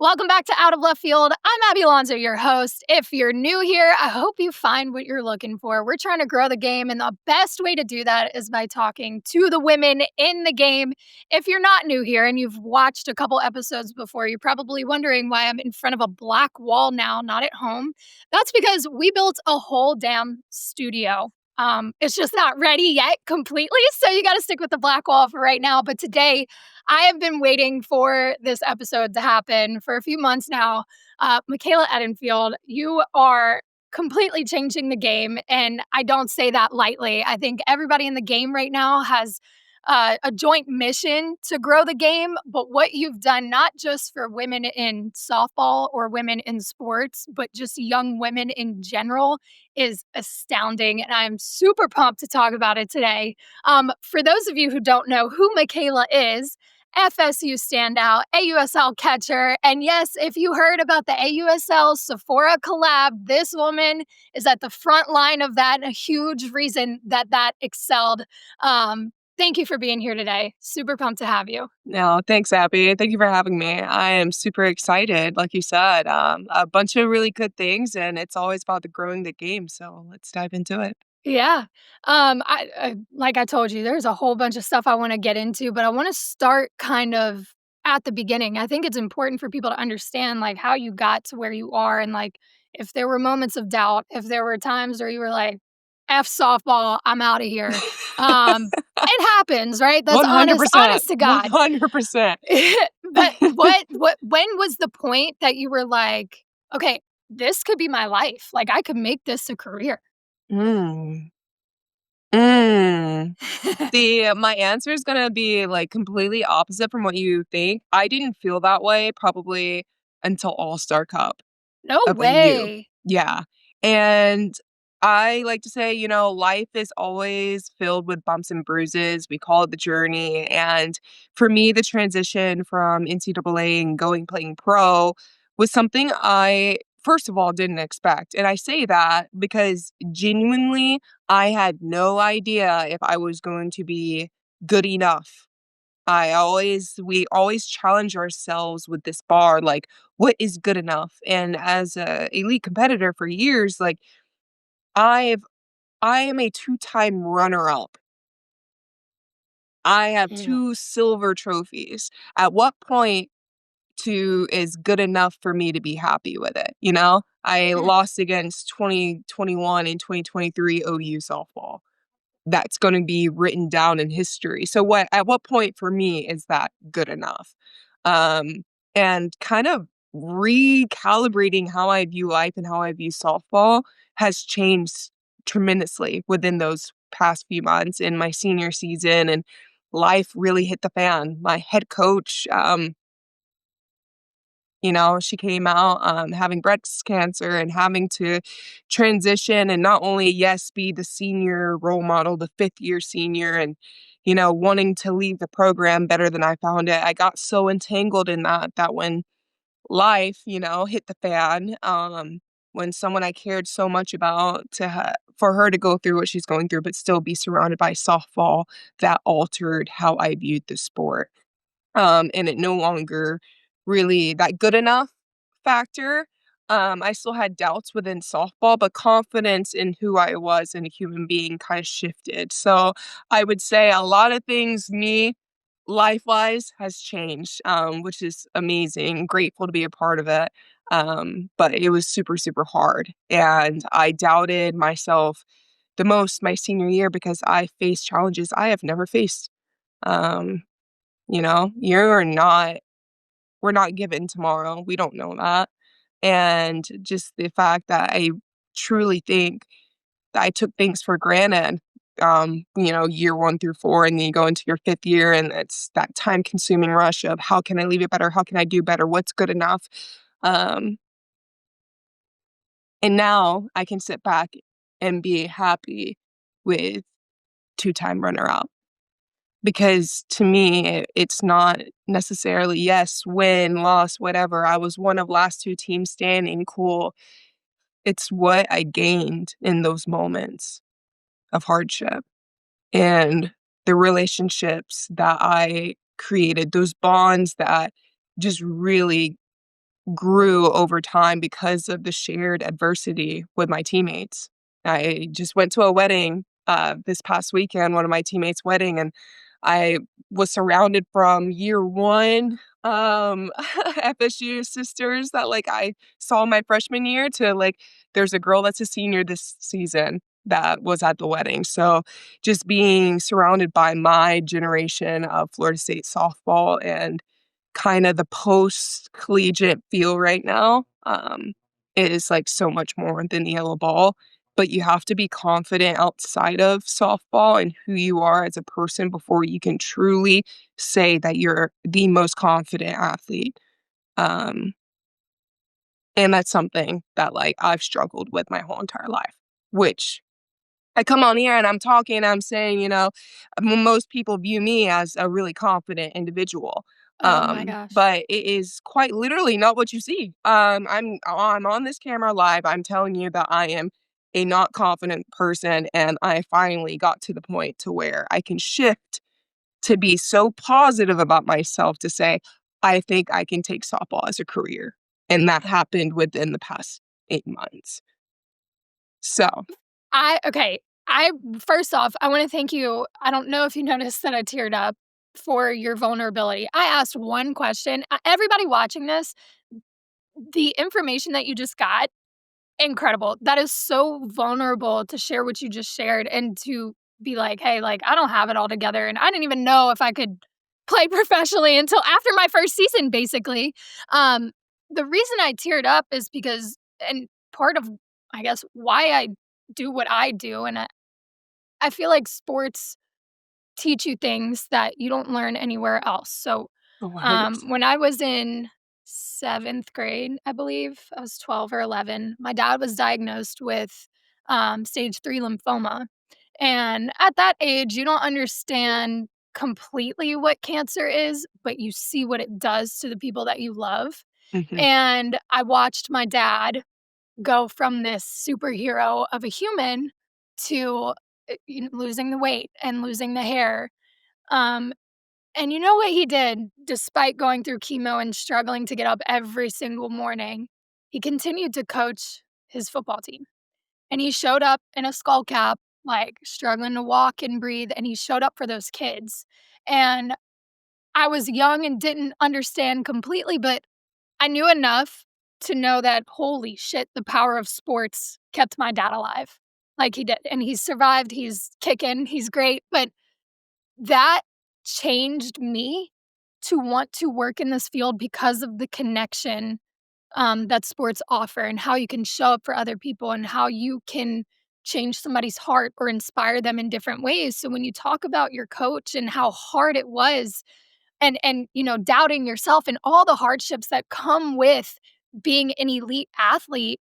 Welcome back to Out of Left Field. I'm Abby Alonzo, your host. If you're new here, I hope you find what you're looking for. We're trying to grow the game, and the best way to do that is by talking to the women in the game. If you're not new here and you've watched a couple episodes before, you're probably wondering why I'm in front of a black wall now, not at home. That's because we built a whole damn studio. It's just not ready yet completely, so you got to stick with the black wall for right now. But today, I have been waiting for this episode to happen for a few months now. Michaela Edenfield, you are completely changing the game, and I don't say that lightly. I think everybody in the game right now has a joint mission to grow the game, but what you've done, not just for women in softball or women in sports, but just young women in general, is astounding, and I'm super pumped to talk about it today. For those of you who don't know who Michaela is, FSU standout, AUSL catcher. And yes, if you heard about the AUSL Sephora collab, this woman is at the front line of that, a huge reason that excelled. Thank you for being here today. Super pumped to have you. No, thanks, Abby. Thank you for having me. I am super excited. Like you said, a bunch of really good things, and it's always about the growing the game. So let's dive into it. Yeah. I like I told you, there's a whole bunch of stuff I want to get into, but I want to start kind of at the beginning. I think it's important for people to understand like how you got to where you are and like if there were moments of doubt, if there were times where you were like, F softball, I'm out of here. It happens, right? That's honest, 100%. honest to God. 100%. But what when was the point that you were like, okay, this could be my life. Like I could make this a career. Mm. Mm. See, my answer is gonna be like completely opposite from what you think. I didn't feel that way probably until All-Star Cup No of AU. way. Yeah. And I like to say, life is always filled with bumps and bruises. We call it the journey. And for me, the transition from NCAA and playing pro was something I, first of all, didn't expect. And I say that because genuinely, I had no idea if I was going to be good enough. We always challenge ourselves with this bar, like, what is good enough? And as a elite competitor for years, like, I've I am a two-time runner-up. I have Yeah. 2 silver trophies. At what point is good enough for me to be happy with it, you know? I Mm. lost against 2021 and 2023 OU softball. That's gonna be written down in history. So at what point for me is that good enough? Um, and kind of recalibrating how I view life and how I view softball has changed tremendously within those past few months in my senior season, and life really hit the fan. My head coach, she came out having breast cancer and having to transition and not only, yes, be the senior role model, the fifth year senior, and, wanting to leave the program better than I found it. I got so entangled in that when life, hit the fan, when someone I cared so much about for her to go through what she's going through, but still be surrounded by softball, that altered how I viewed the sport. And it no longer really that good enough factor. I still had doubts within softball, but confidence in who I was and a human being kind of shifted. So I would say a lot of things, me, life wise, has changed, which is amazing. Grateful to be a part of it. But it was super, super hard. And I doubted myself the most my senior year because I faced challenges I have never faced. Um, you're not we're not given tomorrow. We don't know that. And just the fact that I truly think that I took things for granted, year 1 through 4, and then you go into your 5th year, and it's that time-consuming rush of, "How can I leave it better? How can I do better? What's good enough?" Um, and now I can sit back and be happy with two-time runner-up. Because to me, it's not necessarily, yes, win, loss, whatever. I was one of last 2 teams standing, cool. It's what I gained in those moments of hardship and the relationships that I created, those bonds that just really grew over time because of the shared adversity with my teammates. I just went to a wedding this past weekend, one of my teammates' wedding, and I was surrounded from year one FSU sisters that like I saw my freshman year to like there's a girl that's a senior this season that was at the wedding. So just being surrounded by my generation of Florida State softball and kind of the post collegiate feel right now is like so much more than the yellow ball. But you have to be confident outside of softball and who you are as a person before you can truly say that you're the most confident athlete. Um, and that's something that like I've struggled with my whole entire life, which I come on here and I'm talking, I'm saying, most people view me as a really confident individual. Oh my gosh. But it is quite literally not what you see. I'm on this camera live. I'm telling you that I am a not confident person, and I finally got to the point to where I can shift to be so positive about myself to say, I think I can take softball as a career. And that happened within the past 8 months. So, Okay. I First off, I want to thank you. I don't know if you noticed that I teared up for your vulnerability. I asked one question. Everybody watching this, the information that you just got, incredible. That is so vulnerable to share what you just shared and to be like, "Hey, like, I don't have it all together, and I didn't even know if I could play professionally until after my first season," basically. Um, the reason I teared up is because and part of, I guess, why I do what I do, and I feel like sports teach you things that you don't learn anywhere else. So, 100%. when I was in 7th grade, I believe, I was 12 or 11, my dad was diagnosed with, stage 3 lymphoma, and at that age, you don't understand completely what cancer is, but you see what it does to the people that you love, Mhm. and I watched my dad go from this superhero of a human to, losing the weight and losing the hair, um, and you know what he did despite going through chemo and struggling to get up every single morning? He continued to coach his football team, and he showed up in a skull cap, like, struggling to walk and breathe, and he showed up for those kids, and I was young and didn't understand completely, but I knew enough to know that, holy shit, the power of sports kept my dad alive like he did, and he's survived, he's kicking, he's great, but that changed me to want to work in this field because of the connection, that sports offer and how you can show up for other people and how you can change somebody's heart or inspire them in different ways. So when you talk about your coach and how hard it was and doubting yourself and all the hardships that come with being an elite athlete,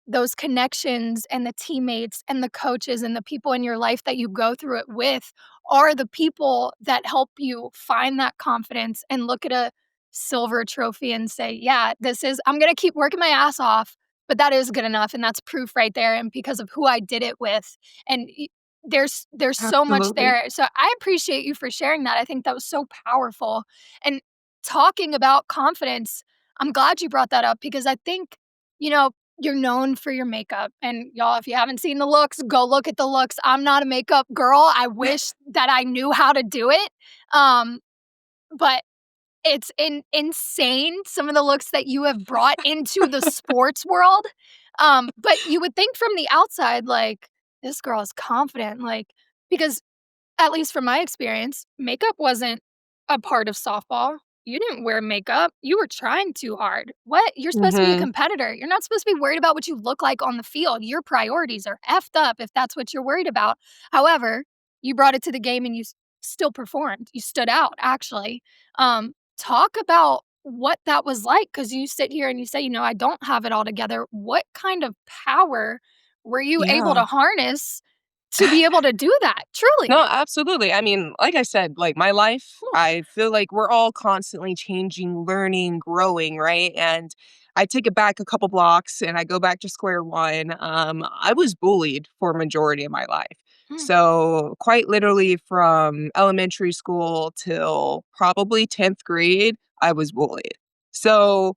those connections and the teammates and the coaches and the people in your life that you go through it with are the people that help you find that confidence and look at a silver trophy and say, "Yeah, I'm gonna keep working my ass off, but that is good enough, and that's proof right there, and because of who I did it with." And there's so much Absolutely. there. So I appreciate you for sharing that. I think that was so powerful. And talking about confidence, I'm glad you brought that up because I think, you know, you're known for your makeup, and y'all, if you haven't seen the looks, go look at the looks. I'm not a makeup girl. I wish that I knew how to do it. Um, but it's insane some of the looks that you have brought into the sports world. But you would think from the outside, like, this girl is confident, like, because at least from my experience, makeup wasn't a part of softball. You didn't wear makeup. You were trying too hard. What? You're supposed to be a Mhm. competitor. You're not supposed to be worried about what you look like on the field. Your priorities are effed up if that's what you're worried about. However, you brought it to the game and still performed. You stood out, actually. Talk about what that was like because you sit here and you say, I don't have it all together. What kind of power were you able Yeah. to harness to be able to do that? No, Truly. absolutely. I mean, like I said, like my life, I feel like we're all constantly changing, learning, growing, right? And I take it back a couple blocks and I go back to square one. I was bullied for a majority of my life. Mm. So, quite literally from elementary school till probably 10th grade, I was bullied. So,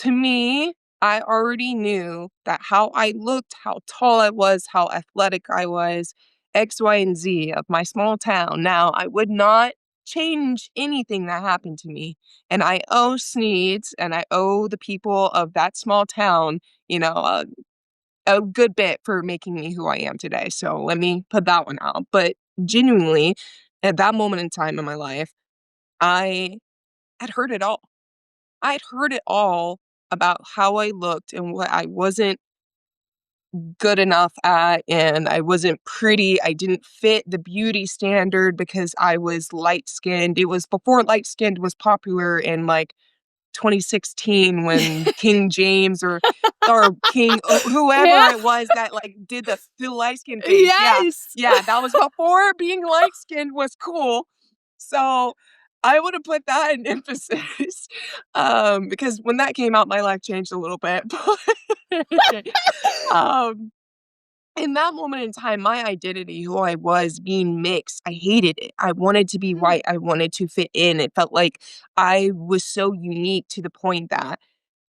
To me, I already knew that how I looked, how tall I was, how athletic I was, X, Y, and Z of my small town. Now, I would not change anything that happened to me. And I owe Sneeds and I owe the people of that small town, you know, a good bit for making me who I am today. So let me put that one out. But genuinely, at that moment in time in my life, I had heard it all. I'd heard it all about how I looked and what I wasn't good enough at, and I wasn't pretty. I didn't fit the beauty standard because I was light skinned. It was before light skinned was popular in like 2016 when King James or King whoever Yeah. it was that like did the light skin face. Yeah. Yes. Yeah, that was before being light skinned was cool. So I would have put that in emphasis because when that came out, my life changed a little bit. But um, in that moment in time, my identity, who I was being mixed, I hated it. I wanted to be Mm, white. I wanted to fit in. It felt like I was so unique to the point that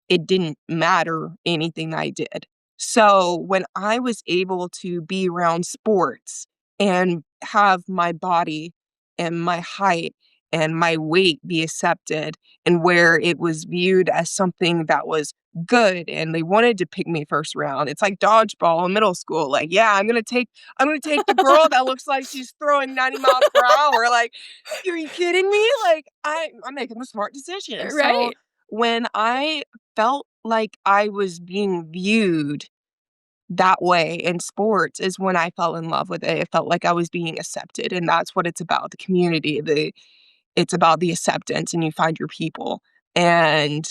it didn't matter anything that I did. So when I was able to be around sports and have my body and my height and my weight be accepted and where it was viewed as something that was good and they wanted to pick me first round. It's like dodgeball in middle school. Like, yeah, I'm gonna take the girl that looks like she's throwing 90 miles per hour. Like, are you kidding me? Like, I'm making the smart decision. So right. when I felt like I was being viewed that way in sports is when I fell in love with it. It felt like I was being accepted, and that's what it's about, the community, it's about the acceptance and you find your people. And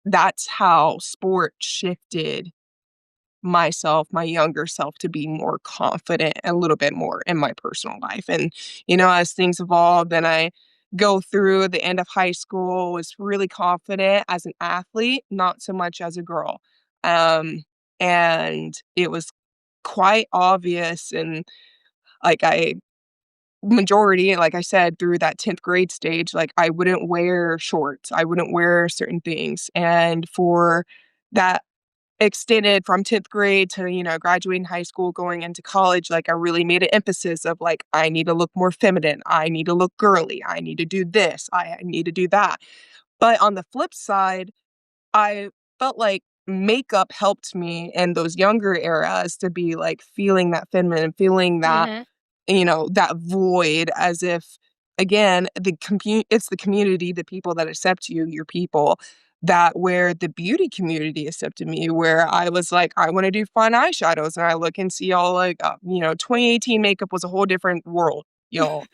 that's how sport shifted myself, my younger self, to be more confident a little bit more in my personal life. And, as things evolved and I go through the end of high school, was really confident as an athlete, not so much as a girl. Um, and it was quite obvious and like like I said, through that 10th grade stage, like I wouldn't wear shorts. I wouldn't wear certain things. And for that extended from 10th grade to, graduating high school, going into college, like I really made an emphasis of like, I need to look more feminine. I need to look girly. I need to do this. I need to do that. But on the flip side, I felt like makeup helped me in those younger eras to be like feeling that feminine, feeling that Mhm. that void as if again, it's the community, the people that accept you, your people, that where the beauty community accepted me, where I was like, I want to do fun eyeshadows and I look and see all like, 2018 makeup was a whole different world, y'all.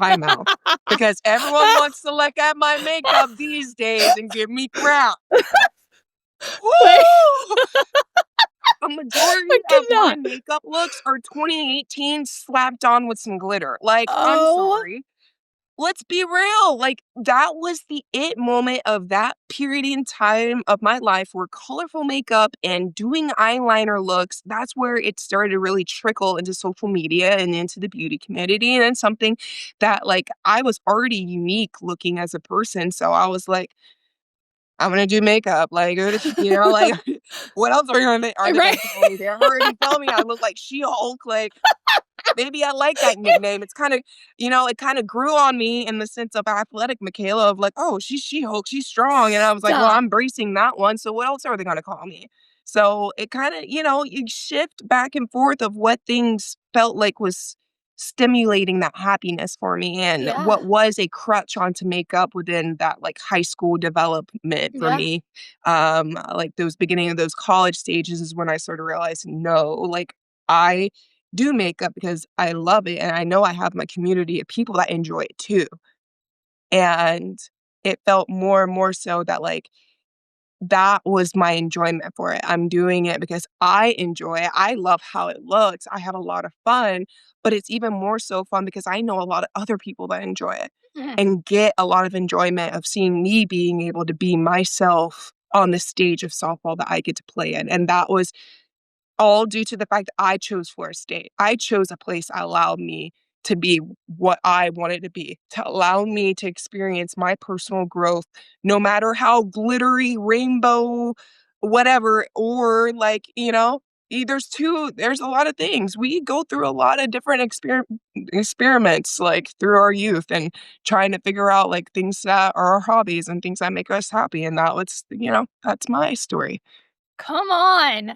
Time out. Because everyone wants to look at my makeup these days and give me crap. Wait, Woo! A majority I of my cannot. makeup looks are 2018 slapped on with some glitter. Like, I'm Oh, sorry. Let's be real. Like, that was the it moment of that period in time of my life where colorful makeup and doing eyeliner looks, that's where it started to really trickle into social media and into the beauty community. And it's something that, like, I was already unique looking as a person. So I was like, I'm gonna do makeup. Like, like, what else are they right. gonna tell me? They already tell me I look like She-Hulk. Like, maybe I like that nickname. It's kinda it kinda grew on me in the sense of athletic Michaela of like, "Oh, she's She-Hulk, she's strong," and I was like, "Well, Stop. I'm embracing that one, so what else are they gonna call me?" So, it kinda you shift back and forth of what things felt like was stimulating that happiness for me and Yeah. what was a crutch onto makeup within that, like, high school development for Yeah. me. Like, those beginning of those college stages is when I sort of realized, "No, like, I do makeup because I love it, and I know I have my community of people that enjoy it too." And it felt more and more so that, like, that was my enjoyment for it. I'm doing it because I enjoy it. I love how it looks. I have a lot of fun, but it's even more so fun because I know a lot of other people that enjoy it Mhm. and get a lot of enjoyment of seeing me being able to be myself on the stage of softball that I get to play in. And that was all due to the fact that I chose Florida State. I chose a place that allowed me to be what I wanted to be, to allow me to experience my personal growth, no matter how glittery, rainbow, whatever, or like, there's a lot of things. We go through a lot of different experiments like through our youth and trying to figure out like things that are our hobbies and things that make us happy. And that's my story. Come on.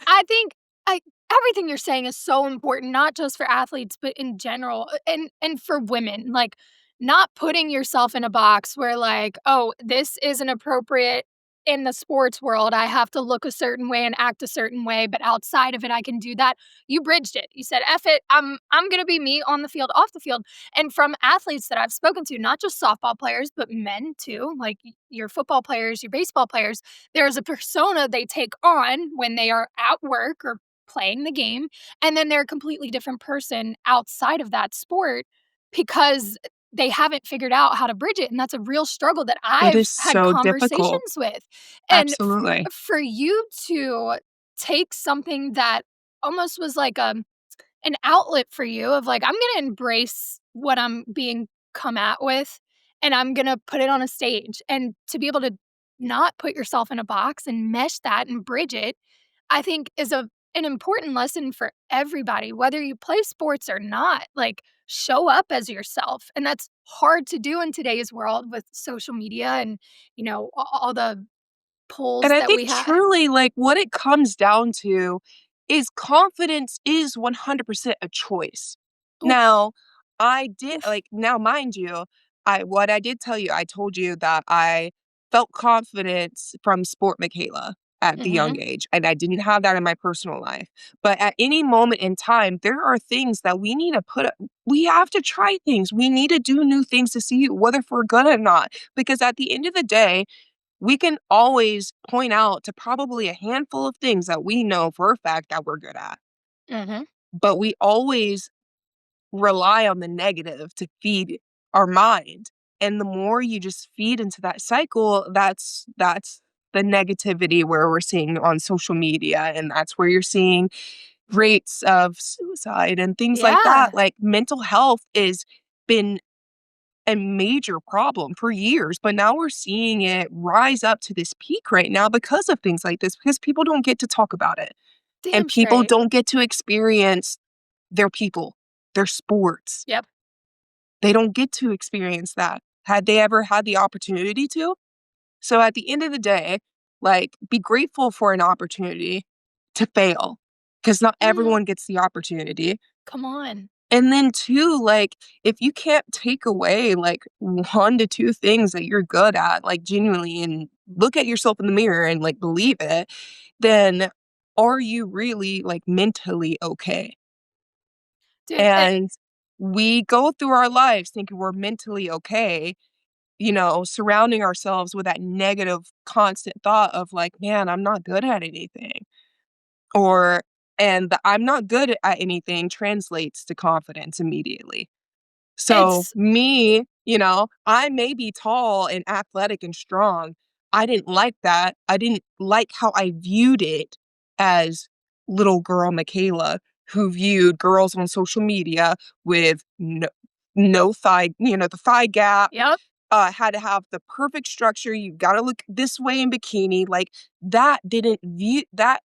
I think I everything you're saying is so important, not just for athletes, but in general, and for women, like, not putting yourself in a box where, like, "Oh, this isn't appropriate in the sports world, I have to look a certain way and act a certain way, but outside of it, I can do that." You bridged it. You said, "F it, I'm gonna be me on the field, off the field," and from athletes that I've spoken to, not just softball players, but men too, like, your football players, your baseball players, there's a persona they take on when they are at work or playing the game, and then they're a completely different person outside of that sport because they haven't figured out how to bridge it, and that's a real struggle that It I've is had so difficult. conversations with. And Absolutely. for you to take something that almost was like, an outlet for you of like, "I'm gonna embrace what I'm being come at with, and I'm gonna put it on a stage," and to be able to not put yourself in a box and mesh that and bridge it, I think is an important lesson for everybody, whether you play sports or not, like, show up as yourself, and that's hard to do in today's world with social media and, a all the And polls I that think we have. truly, like, what it comes down to is confidence is 100% a choice. Oof, Now, I did oof. like, now mind you, I did tell you, I told you that I felt confidence from Sport Michaela at the young Mhm, age, and I didn't have that in my personal life. But at any moment in time, there are things that we have to try things. We need to do new things to see whether if we're good or not. Because at the end of the day, we can always point out to probably a handful of things that we know for a fact that we're good at, mhm. but we always rely on the negative to feed our mind. And the more you just feed into that cycle, that's the negativity where we're seeing on social media, and that's where you're seeing rates of suicide and things like that. Yeah, Like mental health is been a major problem for years, but now we're seeing it rise up to this peak right now because of things like this, because people don't get to talk about it and damn people straight. don't get to experience their people, their sports. Yep. They don't get to experience that. Had they ever had the opportunity to? So at the end of the day, like be grateful for an opportunity to fail because not Mm, everyone gets the opportunity. come on. And then too, like, if you can't take away, like, 1 to 2 things that you're good at, like, genuinely and look at yourself in the mirror and, like, believe it, then are you really, like, mentally okay? Dude, And we go through our lives thinking we're mentally okay, surrounding ourselves with that negative constant thought of, like, "Man, I'm not good at anything." Or and the "I'm not good at anything" translates to confidence immediately. So it's me, I may be tall and athletic and strong. I didn't like that. I didn't like how I viewed it as little girl Michaela, who viewed girls on social media with no thigh, the thigh gap, yep, had to have the perfect structure. You got to look this way in bikini. Like that didn't view that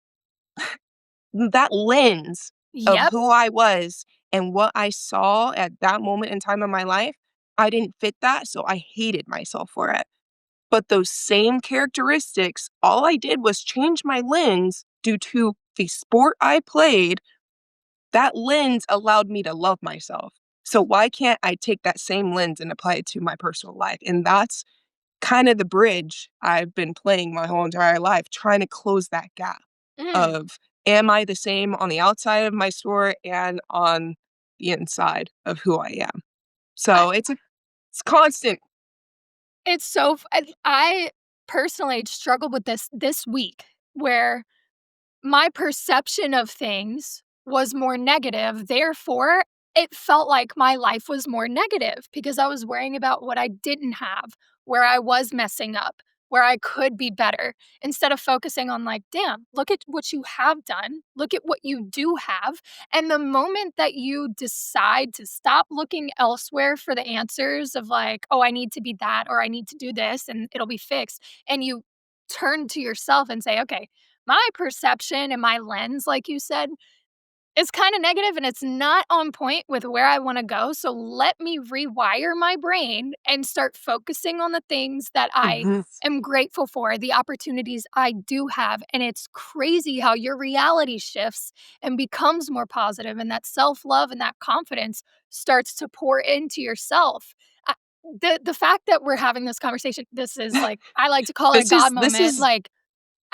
lens of yep, who I was and what I saw at that moment in time in my life, I didn't fit that, so I hated myself for it. But those same characteristics, all I did was change my lens due to the sport I played. That lens allowed me to love myself. So why can't I take that same lens and apply it to my personal life? And that's kind of the bridge I've been playing my whole entire life, trying to close that gap mm. of am I the same on the outside of my store and on the inside of who I am. I So it's constant. it's so f I personally struggled with this week where my perception of things was more negative, therefore, it felt like my life was more negative because I was worrying about what I didn't have, where I was messing up, where I could be better instead of focusing on like, damn, look at what you have done. Look at what you do have. And the moment that you decide to stop looking elsewhere for the answers of like, oh, I need to be that or I need to do this and it'll be fixed, and you turn to yourself and say, okay, my perception and my lens, like you said, is kinda negative and it's not on point with where I wanna go, so let me rewire my brain and start focusing on the things that I Mhm. am grateful for, the opportunities I do have, and it's crazy how your reality shifts and becomes more positive, and that self-love and that confidence starts to pour into yourself. I the fact that we're having this conversation, this is like I like to call it a God This moment, is like,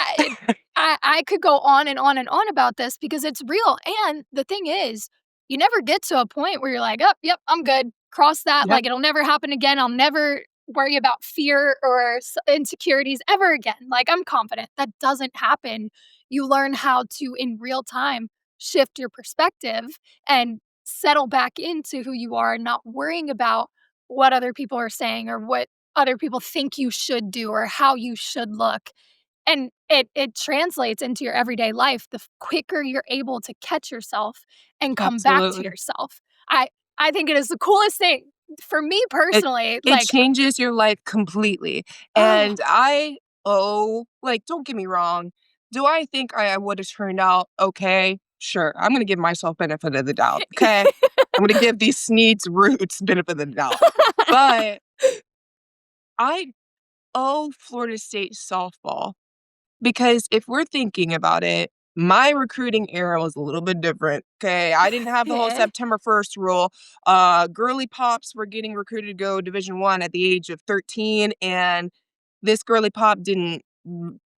I I could go on and on and on about this because it's real, and the thing is, you never get to a point where you're like, "Oh, yep, I'm good. Cross that, Yep, like, it'll never happen again. I'll never worry about fear or insecurities ever again. Like, I'm confident." That doesn't happen. You learn how to, in real time, shift your perspective and settle back into who you are, not worrying about what other people are saying or what other people think you should do or how you should look. And it translates into your everyday life the quicker you're able to catch yourself and come back to absolutely. yourself. I I think it is the coolest thing. For me It personally, it like, changes your life completely, oh, and like, don't get me wrong, do I think I would've turned out okay? Sure, I'm gonna give myself benefit of the doubt, okay? I'm gonna give these Sneed's roots benefit of the doubt, but I owe Florida State softball. Because if we're thinking about it, my recruiting era was a little bit different, okay? I didn't have the whole Eh, September 1st rule. Girly pops were getting recruited to go Division I at the age of 13, and this girly pop didn't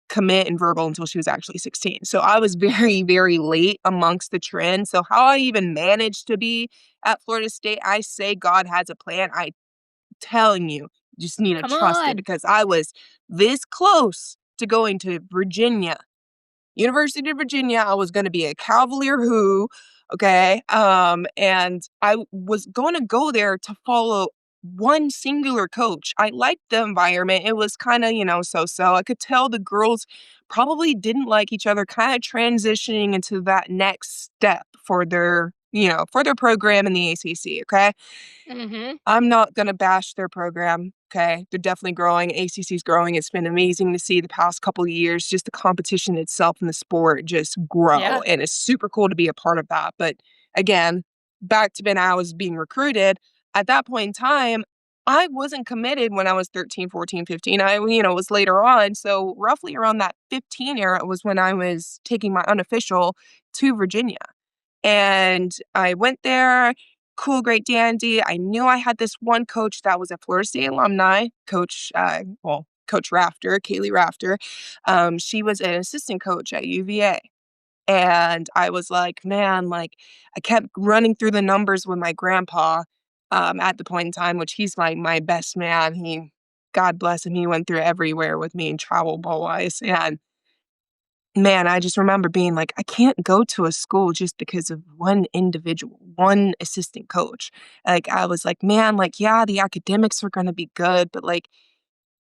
commit in verbal until she was actually 16. So I was very, very late amongst the trend. So how I even managed to be at Florida State, I say God has a plan. I telling you, just need to come trust it on. because I was this close to going to Virginia, University of Virginia. I was gonna be a Cavalier who, okay? And I was gonna go there to follow one singular coach. I liked the environment. It was kinda, so-so. I could tell the girls probably didn't like each other, kinda transitioning into that next step for their program in the ACC, okay? Mhm. I'm not gonna bash their program, okay? They're definitely growing, ACC's growing, it's been amazing to see the past couple of years, just the competition itself in the sport just grow, Yeah. and it's super cool to be a part of that, but again, back to when I was being recruited, at that point in time, I wasn't committed when I was 13, 14, 15. Was later on, so roughly around that 15 era was when I was taking my unofficial to Virginia. And I went there, cool, great dandy. I knew I had this one coach that was a Florida State alumni, Coach Rafter, Kaylee Rafter. She was an assistant coach at UVA. And I was like, man, like, I kept running through the numbers with my grandpa at the point in time, which he's like my best man. God bless him, he went through everywhere with me and travel ball wise. And man, I just remember being like, I can't go to a school just because of one individual, one assistant coach. Like, I was like, man, like, yeah, the academics are going to be good, but like,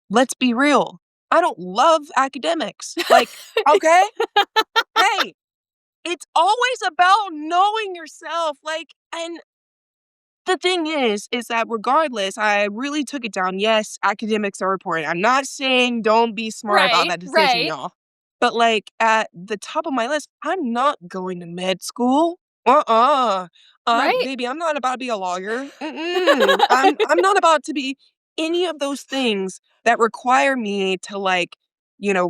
let's be real. I don't love academics. Like, okay, hey, it's always about knowing yourself. Like, and the thing is that regardless, I really took it down. Yes, academics are important. I'm not saying don't be smart about Right, that decision, right, y'all. But like at the top of my list, I'm not going to med school. Uh-uh. right. Baby, I'm not about to be a lawyer. Mm-mm. I'm not about to be any of those things that require me to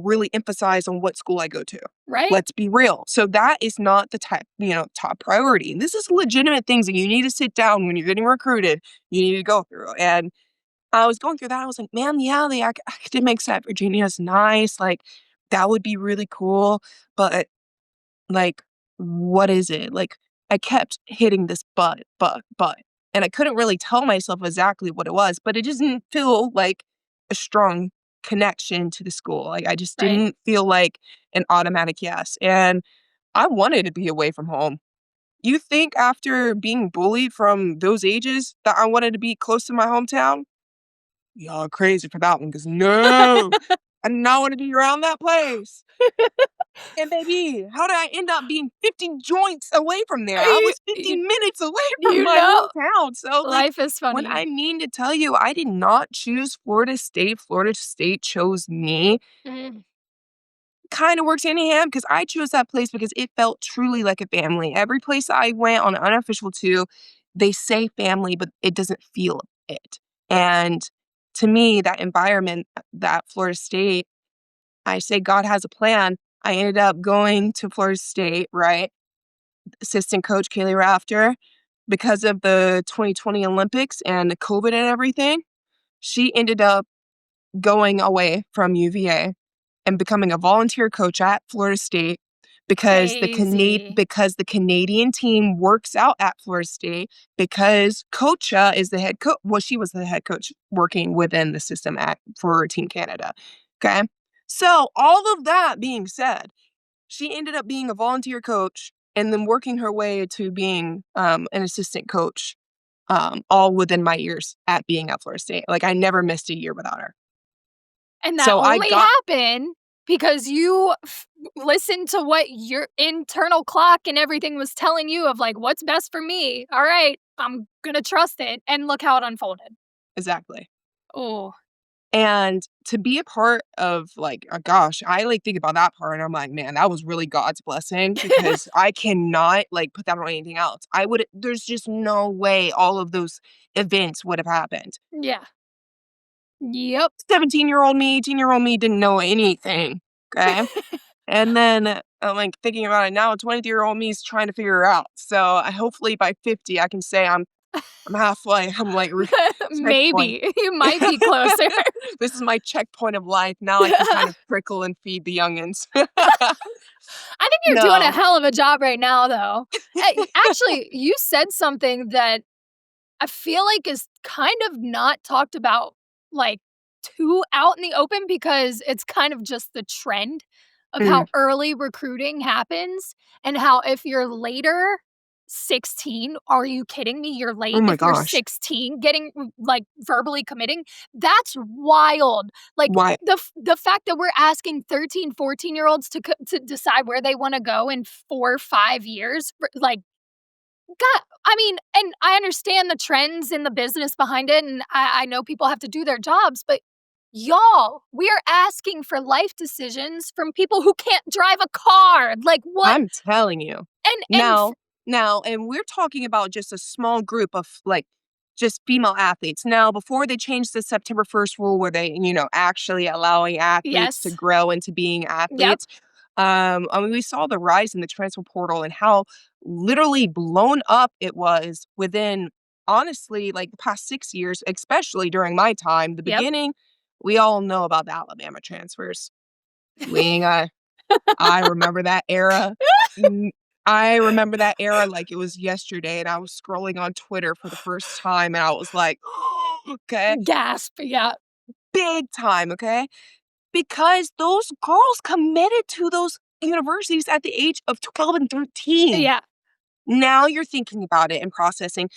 really emphasize on what school I go to. Right, Let's be real. So that is not the top priority. This is legitimate things that you need to sit down when you're getting recruited. You need to go through. And I was going through that. I was like, man, yeah, the academics at Virginia is nice. Like, that would be really cool. But like, what is it? Like, I kept hitting this but. And I couldn't really tell myself exactly what it was, but it just didn't feel like a strong connection to the school. Like, I just right. didn't feel like an automatic yes. And I wanted to be away from home. You think after being bullied from those ages that I wanted to be close to my hometown? Y'all are crazy for that one, cause no. I do not want to be around that place. And baby, how did I end up being 50 joints away from there? I You was 50 you minutes away from you my know hometown. So, like, life is when funny. I mean to tell you, I did not choose Florida State chose me. Mm. Kind of works hand in hand because I chose that place because it felt truly like a family. Every place I went on an unofficial two, they say family, but it doesn't feel it. And to me, that environment, that Florida State, I say God has a plan. I ended up going to Florida State, right? Assistant coach Kaylee Rafter, because of the 2020 Olympics and the COVID and everything, she ended up going away from UVA and becoming a volunteer coach at Florida State Crazy. because the Canadian team works out at Florida State because Coacha is the head coach. Well, she was the head coach working within the system for Team Canada. Okay. So all of that being said, she ended up being a volunteer coach and then working her way to being an assistant coach, all within my years at being at Florida State. Like I never missed a year without her. And that So I only got happened because you listened to what your internal clock and everything was telling you of like, what's best for me. All right, I'm gonna trust it. And look how it unfolded. exactly. Oh, And to be a part of like, gosh, I like think about that part and I'm like, man, that was really God's blessing because I cannot like put that on anything else. There's just no way all of those events would have happened. yeah. Yep. 17-year-old me, 18-year-old me didn't know anything. Okay. And then I'm like thinking about it now, 23-year-old me is trying to figure it out. So hopefully by 50, I can say I'm halfway. I'm like checkpoint. Maybe you might be closer. This is my checkpoint of life. Now I can kind of prickle and feed the youngins. I think you're doing a No. hell of a job right now, though. Actually, you said something that I feel like is kind of not talked about, like, too out in the open because it's kind of just the trend of Mm. how early recruiting happens and how if you're later 16, are you kidding me? You're Oh late my if you're gosh. 16 getting, like, verbally committing? That's wild. Like, Why? the fact that we're asking 13, 14-year-olds to decide where they wanna go in 4, 5 years, like, God, I mean, and I understand the trends and the business behind it, and I know people have to do their jobs, but y'all, we are asking for life decisions from people who can't drive a car. Like what? I'm telling you. And Now now, and we're talking about just a small group of, like, just female athletes. Now, before they changed the September 1st rule where they, actually allowing athletes to yes, grow into being yep, athletes, I mean, we saw the rise in the transfer portal and how literally blown up it was within, honestly, like, the past 6 years, especially during my time. The yep. beginning, we all know about the Alabama transfers. We ain't got I remember that era. Mm, I remember that era like it was yesterday, and I was scrolling on Twitter for the first time, and I was like, "Okay, Gasp, yeah, big time, okay?" Because those girls committed to those universities at the age of 12 and 13. yeah. Now you're thinking about it and processing.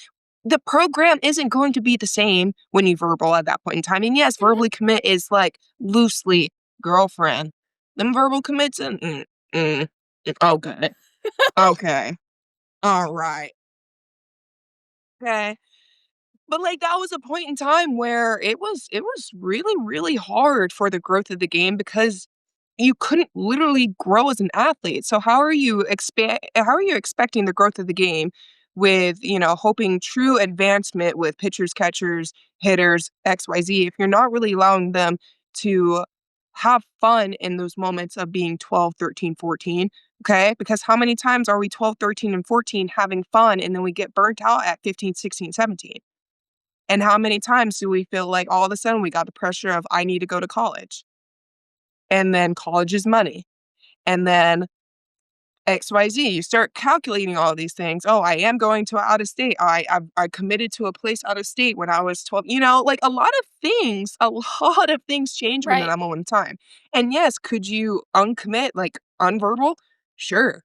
The program isn't going to be the same when you verbal at that point in time. And yes, Mhm. verbally commit is like loosely girlfriend. Them verbal commits and okay. Okay. All right. Okay. But like that was a point in time where it was really, really hard for the growth of the game because you couldn't literally grow as an athlete. So how are you expecting the growth of the game with, hoping true advancement with pitchers, catchers, hitters, XYZ if you're not really allowing them to have fun in those moments of being 12, 13, 14? Okay? Because how many times are we 12, 13, and 14 having fun and then we get burnt out at 15, 16, 17? And how many times do we feel like all of a sudden we got the pressure of I need to go to college? And then college is money. And then XYZ, you start calculating all of these things. Oh, I am going to out of state. I committed to a place out of state when I was 12. Like a lot of things change within Right. that moment in time. And yes, could you uncommit, like unverbal? Sure.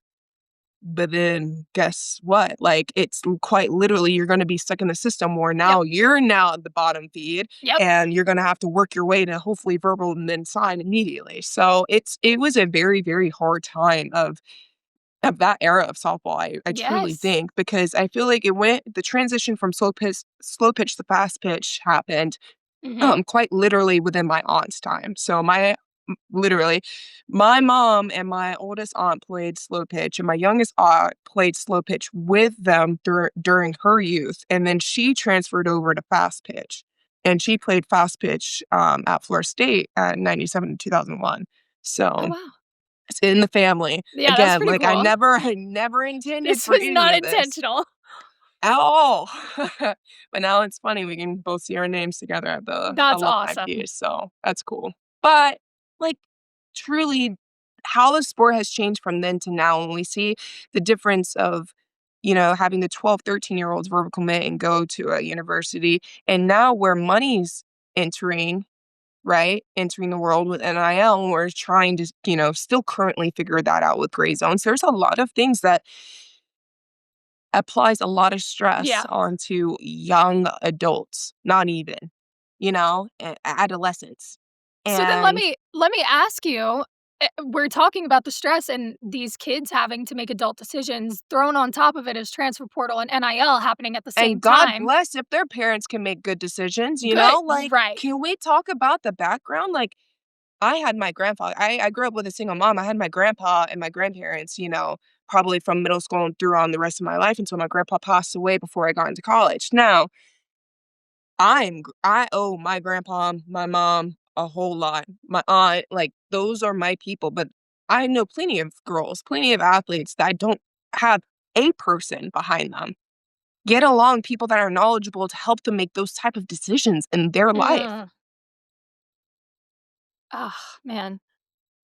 But then guess what? Like, it's quite literally you're gonna be stuck in the system where Yep. now you're now at the bottom feed, Yep. and you're gonna have to work your way to hopefully verbal and then sign immediately. So it was a very, very hard time of that era of softball, I truly Yes. think, because I feel like the transition from slow pitch to fast pitch happened, Mhm. quite literally within my aunt's time. So literally, my mom and my oldest aunt played slow pitch, and my youngest aunt played slow pitch with them during her youth, and then she transferred over to fast pitch, and she played fast pitch, at Florida State at 97 to 2001. Oh, So wow. it's in the family. Yeah, that's Again, pretty like, cool. I never intended This for was any not of this intentional. at all. But now it's funny, we can both see our names together at the That's alumni awesome. piece, so that's cool. But, like, truly, how the sport has changed from then to now, when we see the difference of, having the 12, 13-year-olds verbal commit and go to a university, and now where money's entering, right? Entering the world with NIL, and we're trying to, still currently figure that out with gray zones. There's a lot of things that applies a lot of stress Yeah. onto young adults, not even, adolescents. So then let And me ask you, we're talking about the stress and these kids having to make adult decisions. Thrown on top of it is transfer portal and NIL happening at the same and God time. bless if their parents can make good decisions, Good. like, Right. can we talk about the background? Like, I had my grandfather. I grew up with a single mom. I had my grandpa and my grandparents, probably from middle school and through on the rest of my life until my grandpa passed away before I got into college. Now, I owe my grandpa, my mom a whole lot. My aunt, like, those are my people, but I know plenty of girls, plenty of athletes that don't have a person behind them. Get along people that are knowledgeable to help them make those type of decisions in their life. Mm. Ah, man.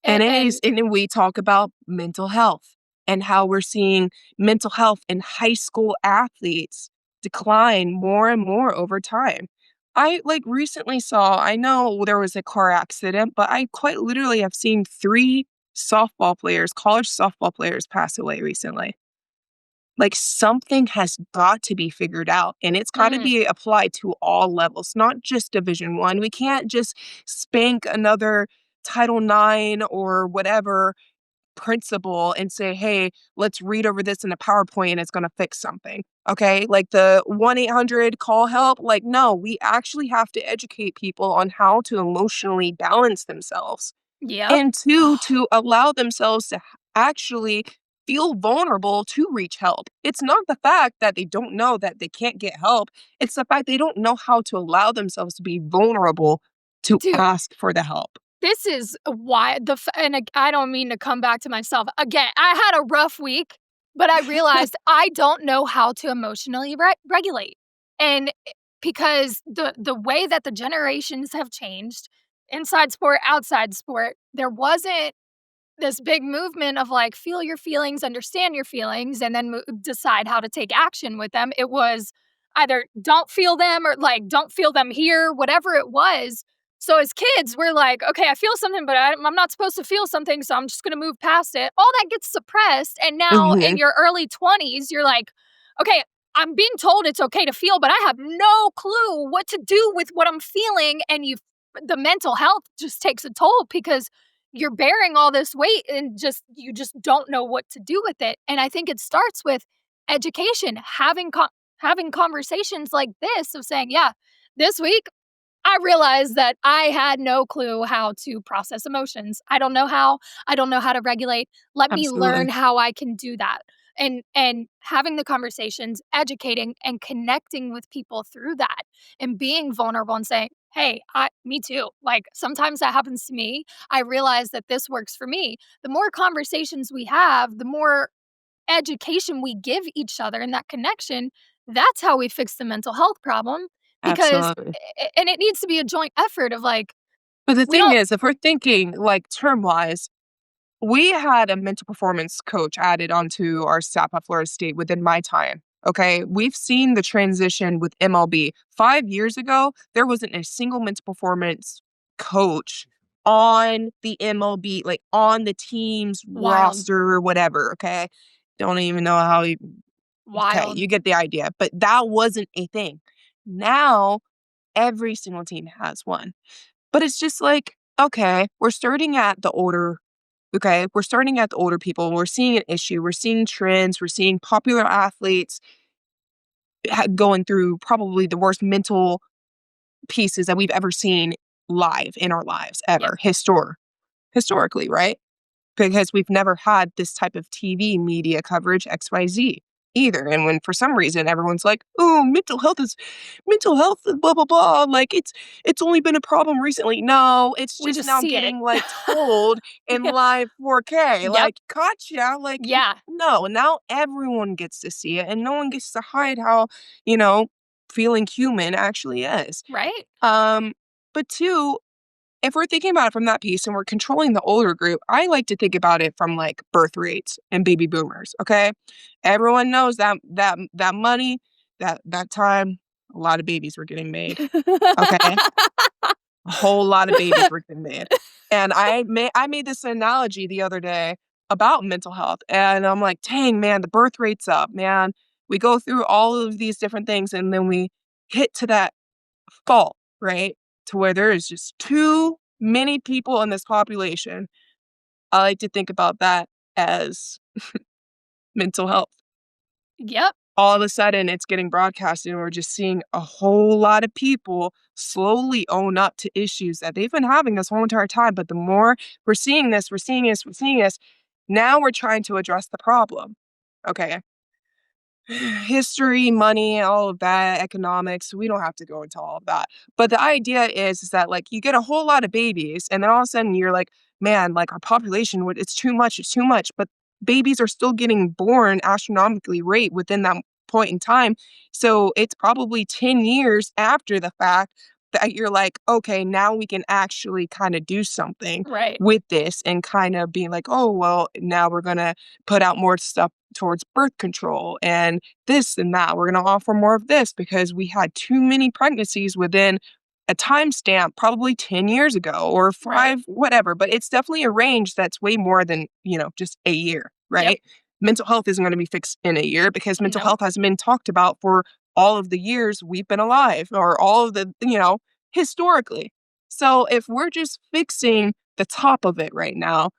And And then we talk about mental health and how we're seeing mental health in high school athletes decline more and more over time. I like recently saw, I know there was a car accident, but I quite literally have seen three softball players, college softball players, pass away recently. Like, something has got to be figured out, and it's got to mhm. be applied to all levels, not just Division One. We can't just spank another Title IX or whatever principal and say, "Hey, let's read over this in a PowerPoint and it's gonna fix something." Okay? Like the 1-800 call help, like, no, we actually have to educate people on how to emotionally balance themselves. Yep. And two, to allow themselves to actually feel vulnerable to reach help. It's not the fact that they don't know that they can't get help, it's the fact they don't know how to allow themselves to be vulnerable to Dude, ask for the help. this is why I don't mean to come back to myself. Again, I had a rough week, but I realized I don't know how to emotionally regulate. And because the way that the generations have changed, inside sport, outside sport, there wasn't this big movement of like feel your feelings, understand your feelings, and then decide how to take action with them. It was either don't feel them or like don't feel them here, whatever it was. So as kids, we're like, okay, I feel something, but I'm not supposed to feel something, so I'm just going to move past it. All that gets suppressed. And now in Mhm. your early 20s, you're like, okay, I'm being told it's okay to feel, but I have no clue what to do with what I'm feeling. And the mental health just takes a toll because you're bearing all this weight and you just don't know what to do with it. And I think it starts with education, having conversations like this of saying, yeah, this week I realized that I had no clue how to process emotions. I don't know how. I don't know how to regulate. Let me learn Absolutely. how I can do that. And having the conversations, educating and connecting with people through that and being vulnerable and saying, "Hey, I me too." Like sometimes that happens to me. I realize that this works for me. The more conversations we have, the more education we give each other and that connection, that's how we fix the mental health problem because Absolutely. and it needs to be a joint effort of like But the we thing don't is, if we're thinking, like, term-wise, we had a mental performance coach added onto our staff at Florida State within my time, okay? We've seen the transition with MLB. 5 years ago, there wasn't a single mental performance coach on the MLB, like, on the team's wild. roster or whatever, okay? don't even know how you okay, Wild. you get the idea, but that wasn't a thing. Now, every single team has one. But it's just like, okay, we're starting at the older people. We're seeing an issue. We're seeing trends. We're seeing popular athletes going through probably the worst mental pieces that we've ever seen live in our lives Yep. ever, historically, right? Because we've never had this type of TV media coverage XYZ either. And when for some reason everyone's like, "Oh, mental health, blah blah blah," like it's only been a problem recently. No, it's We just just now see it. getting like told in Yeah. live 4K. Yep. Like, gotcha. Like, Yeah. no, now everyone gets to see it, and no one gets to hide how you know feeling human actually is. Right? Um, but two, if we're thinking about it from that piece and we're controlling the older group, I like to think about it from like birth rates and baby boomers. Okay, everyone knows that money, that time, a lot of babies were getting made. Okay, a whole lot of babies were getting made, and I made this analogy the other day about mental health, and I'm like, dang man, the birth rate's up, man. We go through all of these different things, and then we hit to that fault, right? To where there is just too many people in this population. I like to think about that as mental health. Yep. All of a sudden, it's getting broadcasted, and we're just seeing a whole lot of people slowly own up to issues that they've been having this whole entire time. But the more we're seeing this, we're seeing this, we're seeing this, now we're trying to address the problem. Okay. History, money, all of that, economics. We don't have to go into all of that. But the idea is that like you get a whole lot of babies, and then all of a sudden you're like, man, like our population, it's too much, it's too much. But babies are still getting born astronomically rate within that point in time. So it's probably 10 years after the fact that you're like, okay, now we can actually kind of do something Right. with this and kind of being like, oh, well, now we're going to put out more stuff towards birth control and this and that. We're going to offer more of this because we had too many pregnancies within a timestamp, probably 10 years ago or Right. five, whatever. But it's definitely a range that's way more than, just a year, Yep. right? Mental health isn't going to be fixed in a year because mental Nope. health hasn't been talked about for all of the years we've been alive or all of the, historically. So if we're just fixing the top of it right now,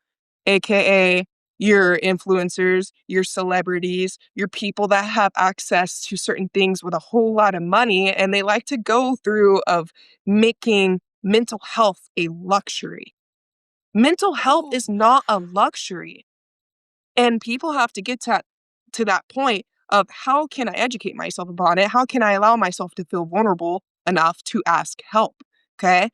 AKA your influencers, your celebrities, your people that have access to certain things with a whole lot of money, and they like to go through of making mental health a luxury. Mental health Ooh. is not a luxury. And people have to get to that point of how can I educate myself about it? How can I allow myself to feel vulnerable enough to ask help? Okay.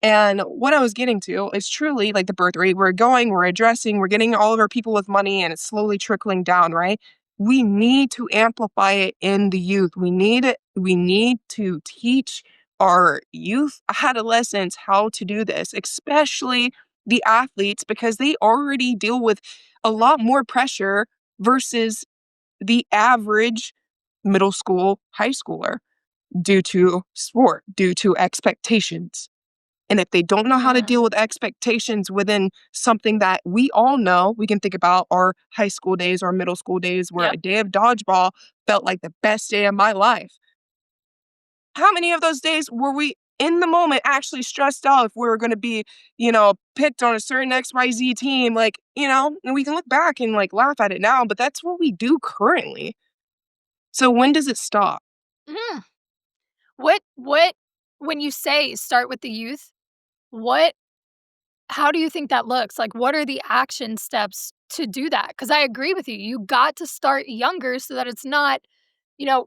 And what I was getting to is truly like the birth rate. We're addressing, we're getting all of our people with money and it's slowly trickling down, right? We need to amplify it in the youth. We need to teach our youth adolescents how to do this, especially the athletes, because they already deal with a lot more pressure versus the average middle school, high schooler due to sport, due to expectations. And if they don't know how to Mm. deal with expectations within something that we all know, we can think about our high school days or middle school days where a Yep. day of dodgeball felt like the best day of my life. How many of those days were we in the moment actually stressed out if we were going to be, picked on a certain XYZ team? Like, and we can look back and like laugh at it now, but that's what we do currently. So when does it stop? Mm. What when you say start with the youth, what how do you think that looks? Like, what are the action steps to do that? Because I agree with you. You got to start younger so that it's not,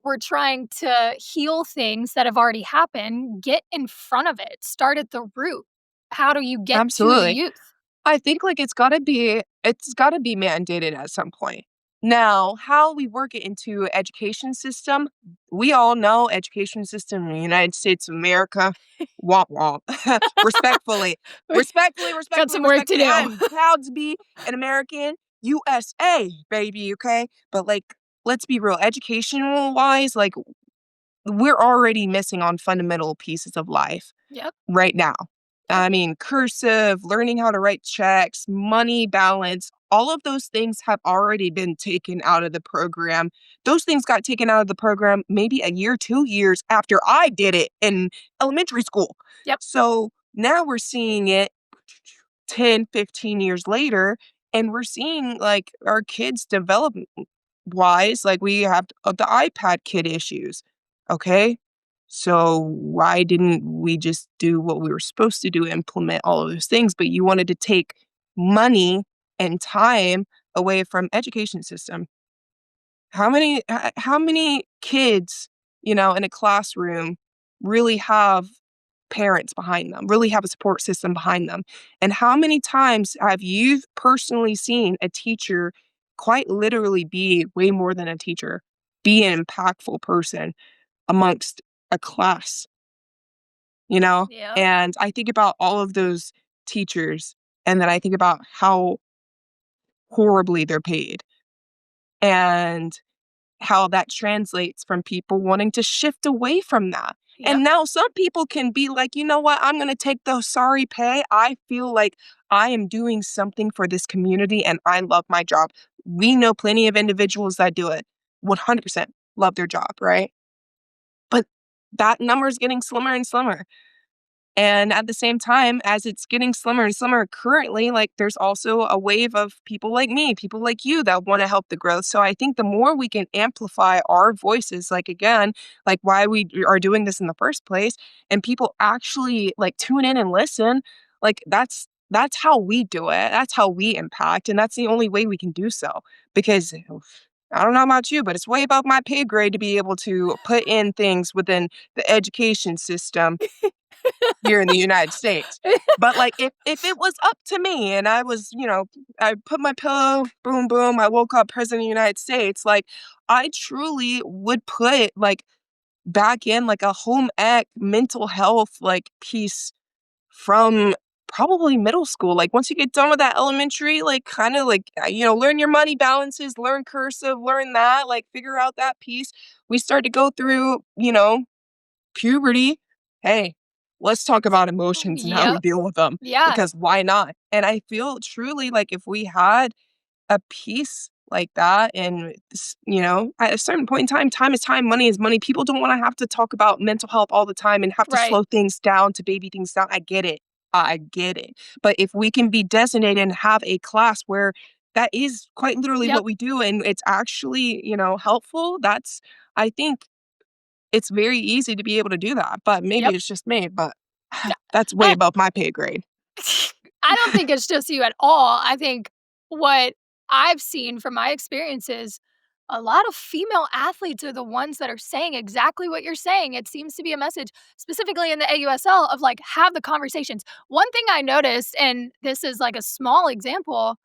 we're trying to heal things that have already happened. Get in front of it. Start at the root. How do you get to the Absolutely. youth? I think, like, it's gotta be mandated at some point. Now, how we work it into education system, we all know education system in the United States of America, womp womp. Respectfully, We respectfully, got respectfully, some work to respectfully, I do. am proud to be an American, USA, baby, okay? But, like, let's be real, educational-wise, like, we're already missing on fundamental pieces of life Yep. right now. Yep. I mean, cursive, learning how to write checks, money balance, all of those things have already been taken out of the program. Those things got taken out of the program maybe a year, 2 years after I did it in elementary school. Yep. So now we're seeing it 10, 15 years later, and we're seeing like our kids develop wise, like we have the iPad kid issues. Okay. So why didn't we just do what we were supposed to do, implement all of those things? But you wanted to take money and time away from education system. How many kids, in a classroom really have parents behind them, really have a support system behind them? And how many times have you personally seen a teacher quite literally be way more than a teacher, be an impactful person amongst a class, you know? Yep. And I think about all of those teachers, and then I think about how horribly they're paid and how that translates from people wanting to shift away from that. Yep. And now some people can be like, you know what? I'm going to take the sorry pay. I feel like I am doing something for this community and I love my job. We know plenty of individuals that do it 100% love their job, right? But that number is getting slimmer and slimmer. And at the same time, as it's getting slimmer and slimmer currently, like there's also a wave of people like me, people like you that want to help the growth. So I think the more we can amplify our voices, like again, like why we are doing this in the first place, and people actually like tune in and listen, like that's how we do it. That's how we impact. And that's the only way we can do so. Because I don't know about you, but it's way above my pay grade to be able to put in things within the education system here in the United States. But, like, if it was up to me and I was, I put my pillow, boom, boom, I woke up president of the United States, like, I truly would put, like, back in, like, a home ec mental health, like, piece from probably middle school. Like, once you get done with that elementary, like, kinda, like, learn your money balances, learn cursive, learn that, like, figure out that piece. We start to go through, puberty. Hey, let's talk about emotions and how we Yep. deal with them, Yeah. because why not? And I feel truly like if we had a piece like that, and at a certain point in time is time, money is money. People don't want to have to talk about mental health all the time and have to Right. slow things down, to baby things down. I get it. I get it. But if we can be designated and have a class where that is quite literally Yep. what we do and it's actually, helpful, that's, I think it's very easy to be able to do that, but maybe Yep. it's just me, but Yeah. that's way And above my pay grade. I don't think it's just you at all. I think what I've seen from my experiences, a lot of female athletes are the ones that are saying exactly what you're saying. It seems to be a message, specifically in the AUSL, of like, have the conversations. One thing I noticed, and this is like a small example,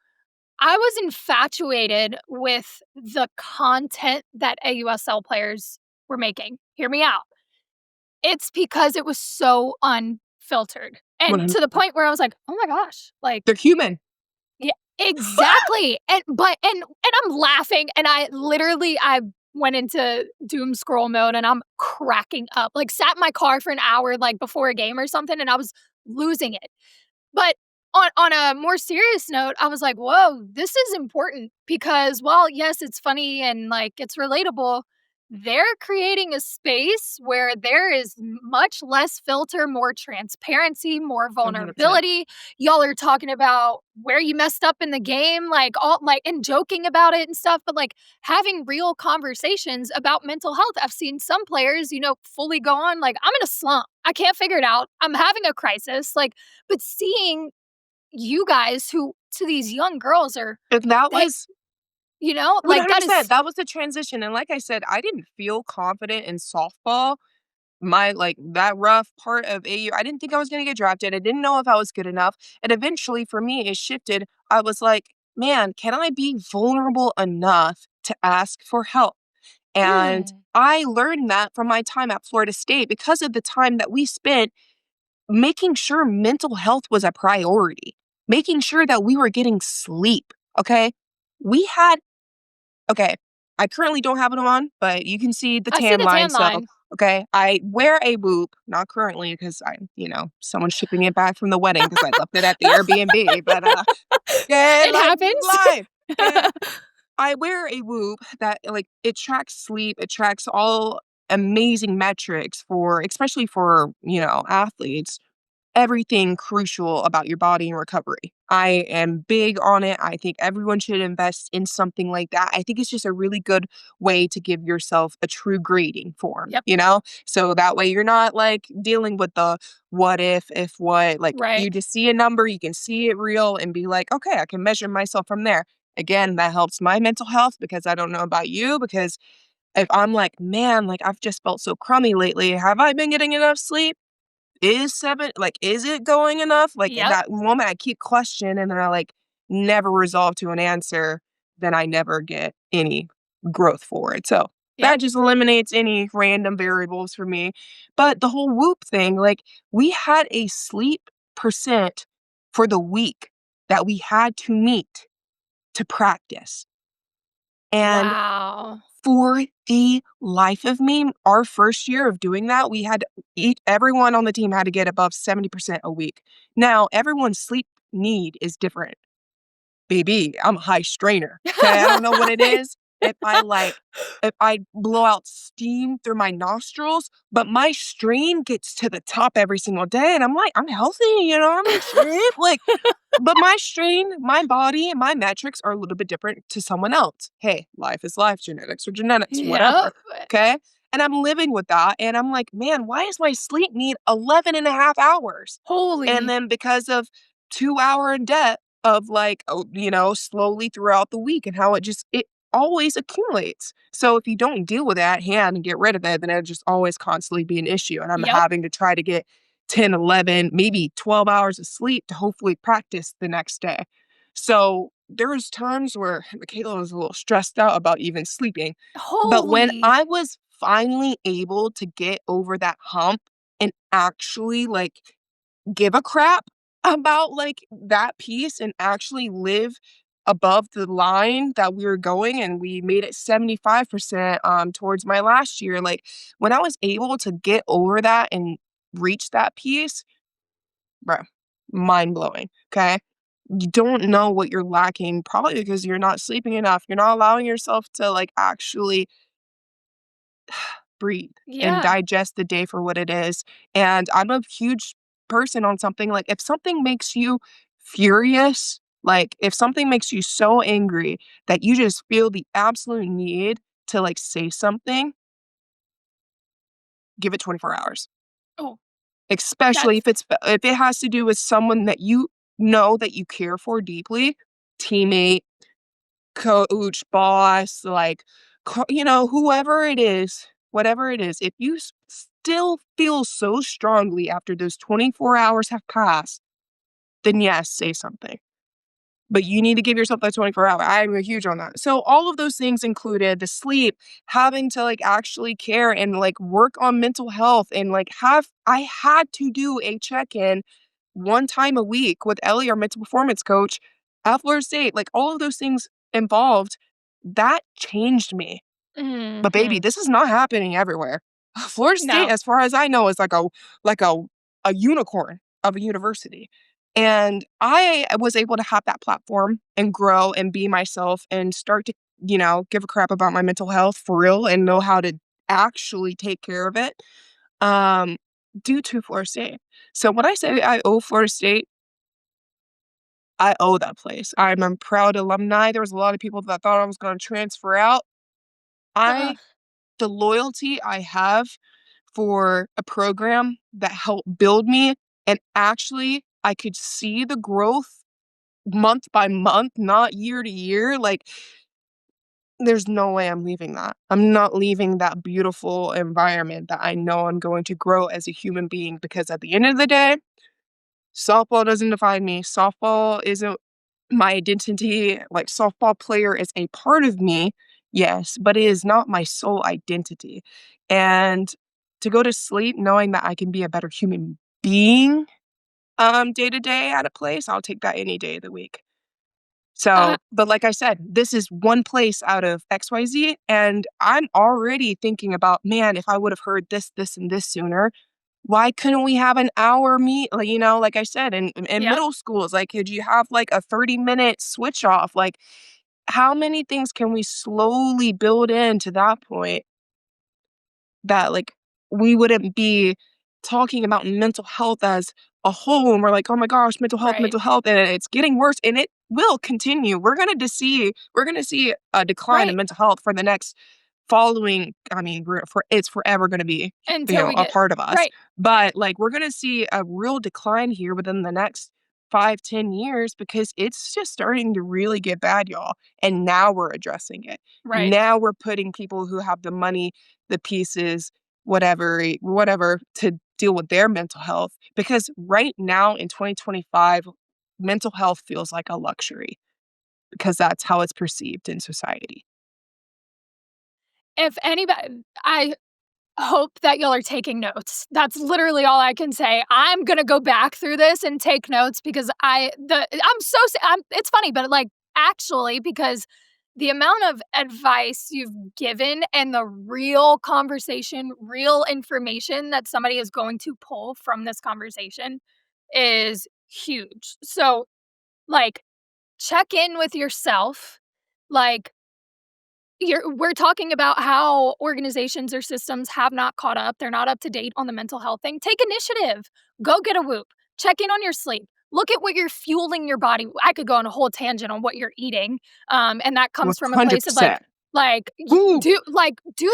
I was infatuated with the content that AUSL players were making. Hear me out. It's because it was so unfiltered, and to the 100%. point where I was like, "Oh my gosh," like, They're human. yeah, exactly, and I'm laughing, and I went into doom scroll mode, and I'm cracking up, like, sat in my car for an hour, like, before a game or something, and I was losing it. But on a more serious note, I was like, "Whoa, this is important," because while, yes, it's funny and, like, it's relatable, they're creating a space where there is much less filter, more transparency, more 100%. vulnerability. Y'all are talking about where you messed up in the game, like, all like, and joking about it and stuff, but, like, having real conversations about mental health. I've seen some players, fully go on, like, "I'm in a slump. I can't figure it out. I'm having a crisis," like, but seeing you guys who to these young girls are And that they was like, that 100%, is that was the transition, and like I said, I didn't feel confident in softball. That rough part of AU, I didn't think I was gonna get drafted, I didn't know if I was good enough, and eventually for me, it shifted. I was like, "Man, can I be vulnerable enough to ask for help?" And mm, I learned that from my time at Florida State because of the time that we spent making sure mental health was a priority, making sure that we were getting sleep, okay? We had Okay, I currently don't have it on, but you can see the I see tan the line, tan so line. Okay. I wear a Whoop, not currently because someone's shipping it back from the wedding because I left it at the Airbnb, but yeah, It like happens. life. And I wear a Whoop that like it tracks sleep, it tracks all amazing metrics for especially for, athletes, everything crucial about your body and recovery. I am big on it. I think everyone should invest in something like that. I think it's just a really good way to give yourself a true grading form, Yep. So that way you're not like dealing with the what if what, like Right. you just see a number, you can see it real and be like, okay, I can measure myself from there. Again, that helps my mental health because I don't know about you because if I'm like, man, like I've just felt so crummy lately. Have I been getting enough sleep? Is it going enough? Like, Yep. that moment I keep questioning and then I, like, never resolve to an answer, then I never get any growth forward. So, Yep. that just eliminates any random variables for me. But the whole Whoop thing, like, we had a sleep percent for the week that we had to meet to practice. And Wow. for the life of me, our first year of doing that, we had everyone on the team had to get above 70% a week. Now, everyone's sleep need is different. Baby, I'm a high strainer. Okay. I don't know what it is. If I blow out steam through my nostrils, but my strain gets to the top every single day. And I'm like, I'm healthy, I'm in shape. Like, but my strain, my body, my metrics are a little bit different to someone else. Hey, life is life, genetics or genetics, Yep. whatever. Okay. And I'm living with that. And I'm like, man, why is my sleep need 11 and a half hours? And Holy. then because of 2 hour debt of like, slowly throughout the week and how it always accumulates. So if you don't deal with that hand and get rid of it, then it'll just always constantly be an issue. And I'm Yep. having to try to get 10, 11, maybe 12 hours of sleep to hopefully practice the next day. So there was times where Michaela was a little stressed out about even sleeping. But when Holy. I was finally able to get over that hump and actually like give a crap about like that piece and actually live above the line that we were going and we made it 75% towards my last year, like when I was able to get over that and reach that piece, bro, mind blowing. Okay. You don't know what you're lacking, probably because you're not sleeping enough. You're not allowing yourself to like actually breathe and Yeah. digest the day for what it is. And I'm a huge person on something like if something makes you furious, like if something makes you so angry that you just feel the absolute need to like say something, give it 24 hours. Oh, Especially that's if it has to do with someone that you know that you care for deeply, teammate, coach, boss, like, whoever it is, whatever it is, if you still feel so strongly after those 24 hours have passed, then yes, say something. But you need to give yourself that 24 hour. I'm a huge on that. So all of those things included the sleep, having to like actually care and like work on mental health and like I had to do a check-in one time a week with Ellie, our mental performance coach at Florida State. Like all of those things involved, that changed me. But baby, mhm. this is not happening everywhere. Florida State, No. as far as I know, is like a unicorn of a university. And I was able to have that platform and grow and be myself and start to, give a crap about my mental health for real and know how to actually take care of it. Um, due to Florida State. So when I say I owe Florida State, I owe that place. I'm a proud alumni. There was a lot of people that thought I was going to transfer out. Ugh. I The loyalty I have for a program that helped build me and actually I could see the growth month by month, not year to year, like, there's no way I'm leaving that. I'm not leaving that beautiful environment that I know I'm going to grow as a human being because at the end of the day, softball doesn't define me. Softball isn't my identity. Like, softball player is a part of me, yes, but it is not my sole identity. And to go to sleep knowing that I can be a better human being, day to day at a place, I'll take that any day of the week. Uh, But like I said, this is one place out of XYZ. And I'm already thinking about, man, if I would have heard this, this, and this sooner, why couldn't we have an hour meet? Like, like I said, in yep, middle schools, like, could you have like a 30-minute switch off? Like, how many things can we slowly build into that point that like we wouldn't be talking about mental health as a whole and we're like, oh my gosh, right, mental health, and it's getting worse and it will continue. We're gonna see a decline in right. mental health for the next following. I mean, it's forever gonna be, Until we a get part of us. right, But like we're gonna see a real decline here within the next 5, 10 years because it's just starting to really get bad, y'all. And now we're addressing it. right. Now we're putting people who have the money, the pieces, whatever to deal with their mental health because right now in 2025 mental health feels like a luxury because that's how it's perceived in society. If anybody, I hope that y'all are taking notes. That's literally all I can say. I'm gonna go back through this and take notes because it's funny, but like actually because the amount of advice you've given and the real conversation, real information that somebody is going to pull from this conversation is huge. So, like, check in with yourself. Like, we're talking about how organizations or systems have not caught up. They're not up to date on the mental health thing. Take initiative. Go get a whoop. Check in on your sleep. Look at what you're fueling your body. I could go on a whole tangent on what you're eating, and that comes from a place of 100%. Ooh. do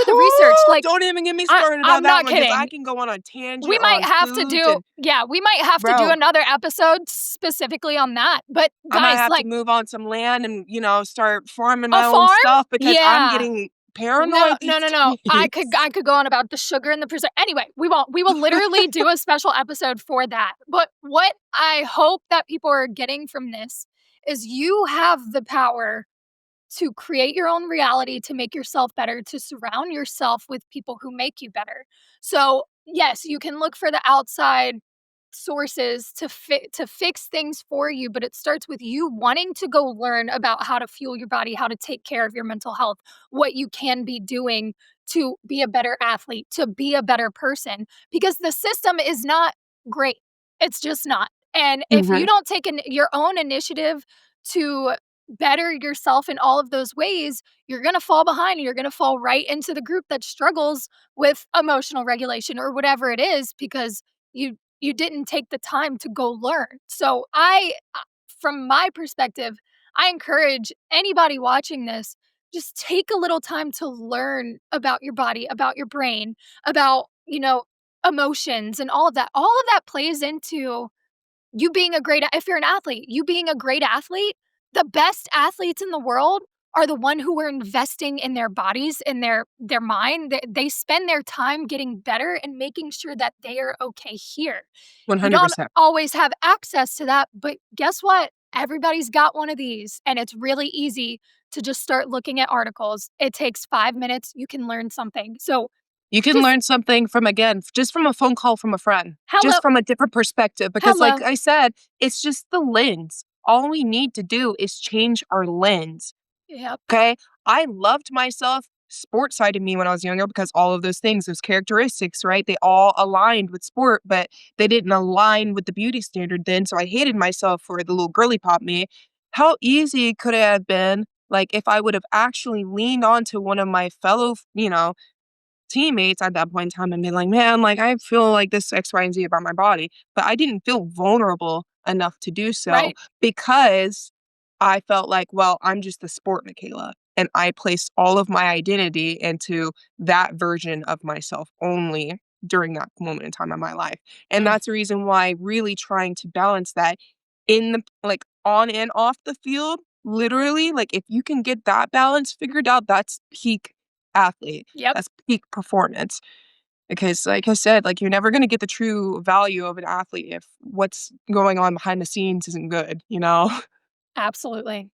the research. Like Don't even get me started about I'm that not one because I kidding. can go on a tangent We might on have to foods do and yeah, we might have to do bro, another episode specifically on that. But I might guys, have to like move on some land and start farming a my own farm, stuff because I'm yeah. getting No, paranoid no, these no, no. days. I could go on about the sugar and the preserve. Anyway, we won't. We will literally do a special episode for that. But what I hope that people are getting from this is you have the power to create your own reality, to make yourself better, to surround yourself with people who make you better. So, yes, you can look for the outside sources to fix things for you, but it starts with you wanting to go learn about how to fuel your body, how to take care of your mental health, what you can be doing to be a better athlete, to be a better person, because the system is not great. It's just not. And if you Mhm. don't take your own initiative to better yourself in all of those ways, you're going to fall behind. You're going to fall right into the group that struggles with emotional regulation or whatever it is because you didn't take the time to go learn. So from my perspective, I encourage anybody watching this, just take a little time to learn about your body, about your brain, about, emotions and all of that. All of that plays into you being a great if you're an athlete, you being a great athlete, the best athletes in the world are the one who are investing in their bodies, in their mind. They spend their time getting better and making sure that they are okay here. You don't 100%. always have access to that, but guess what? Everybody's got one of these, and it's really easy to just start looking at articles. It takes 5 minutes. You can learn something. So You can just learn something from, again, just from a phone call from a friend, hello, just from a different perspective. Because, like hello. I said, it's just the lens. All we need to do is change our lens. Yep, Okay. I loved myself, sport side of me when I was younger because all of those things, those characteristics, right? They all aligned with sport, but they didn't align with the beauty standard then. So I hated myself for the little girly pop me. How easy could it have been, like, if I would have actually leaned on to one of my fellow, teammates at that point in time and be like, man, like I feel like this X, Y, and Z about my body. But I didn't feel vulnerable enough to do so right. because I felt like, well, I'm just the sport, Michaela. And I placed all of my identity into that version of myself only during that moment in time of my life. And Mm, that's the reason why really trying to balance that in the like on and off the field, literally, like if you can get that balance figured out, that's peak athlete. yep. That's peak performance. Because like I said, like you're never gonna get the true value of an athlete if what's going on behind the scenes isn't good, you know? Absolutely.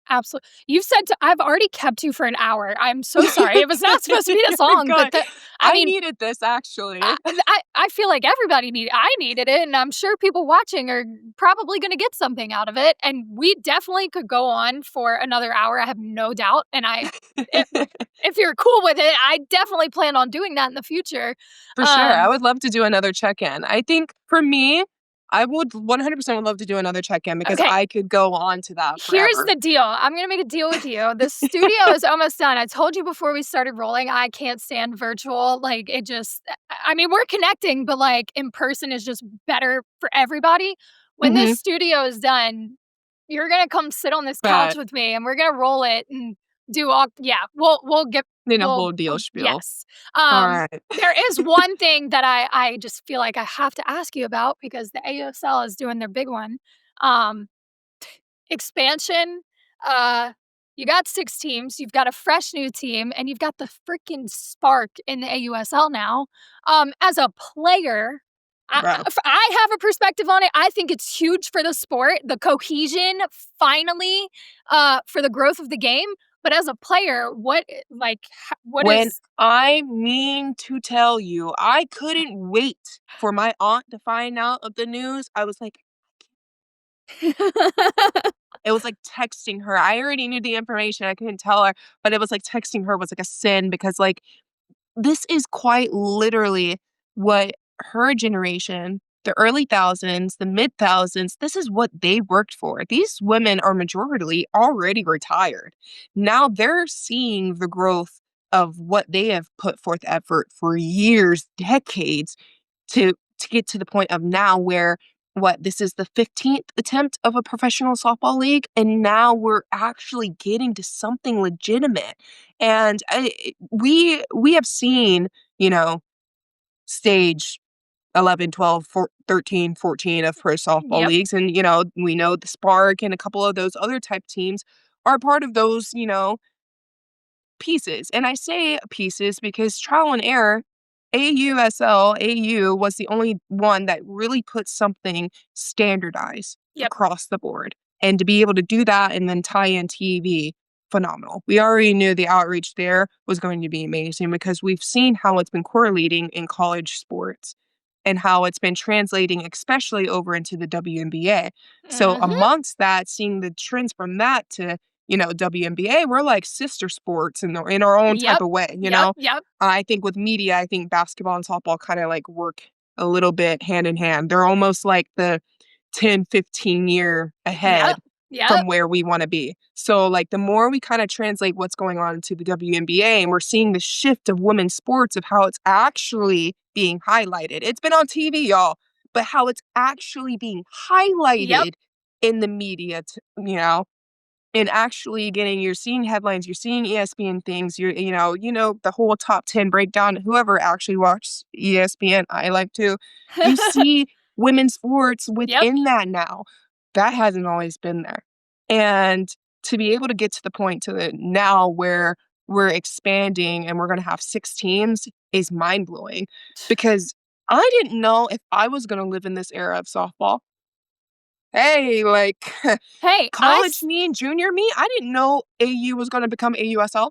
You've said I've already kept you for an hour. I'm so sorry. It was not supposed to be this You're long, but good. I I mean, needed this actually. I feel like I needed it, and I'm sure people watching are probably gonna get something out of it, and we definitely could go on for another hour, I have no doubt, and if you're cool with it, I definitely plan on doing that in the future. For sure. I Um, would love to do another check-in. I think for me, I would 100% would love to do another check-in because okay. I could go on to that Here's forever. the deal. I'm gonna make a deal with you. The studio is almost done. I told you before we started rolling, I can't stand virtual. Like, it just, I mean, we're connecting, but like in person is just better for everybody. When this Mhm. studio is done, you're gonna come sit on this couch Bet. with me and we're gonna roll it and do all, yeah, we'll get, In a we'll, whole deal spiel. yes. Alright. There is one thing that I just feel like I have to ask you about because the AUSL is doing their big one. Um, Expansion, uh, you got 6 teams, you've got a fresh new team, and you've got the freaking spark in the AUSL now. As a player, Bro. I have a perspective on it. I think it's huge for the sport, the cohesion finally, for the growth of the game. But as a player, what When is I mean to tell you, I couldn't wait for my aunt to find out of the news. I was like it was like texting her. I already knew the information. I couldn't tell her, but it was like texting her was like a sin because like this is quite literally what her generation, the early thousands, the mid thousands, this is what they worked for. These women are majority already retired. Now they're seeing the growth of what they have put forth effort for years, decades to get to the point of now where what this is the 15th attempt of a professional softball league and now we're actually getting to something legitimate and we have seen stage 11, 12, 13, 14 of pro softball Yep, leagues and we know the spark and a couple of those other type teams are part of those pieces. And I say pieces because trial and error, AUSL, AU was the only one that really put something standardized yep, across the board. And to be able to do that and then tie in TV, phenomenal. We already knew the outreach there was going to be amazing because we've seen how it's been correlating in college sports and how it's been translating, especially over into the WNBA. So mhm, amongst that, seeing the trends from that to WNBA, we're like sister sports in our own type yep, of way. yep, I think with media, I think basketball and softball kind of like work a little bit hand in hand. They're almost like the 10, 15-year yep, ahead yep, from where we want to be. So like the more we kind of translate what's going on to the WNBA and we're seeing the shift of women's sports of how it's actually being highlighted. It's been on TV, y'all, but how it's actually being yep, highlighted in the media, and actually getting you're seeing headlines, you're seeing ESPN things, you know the whole top 10 breakdown. Whoever actually watches ESPN, I like to. You see women's sports yep. within that now. That hasn't always been there. And to be able to get to the point to the now where we're expanding and we're going to have 6 teams is mind-blowing because I didn't know if I was going to live in this era of softball. Hey, like Hey, college me and junior me, I didn't know AU was gonna become AUSL.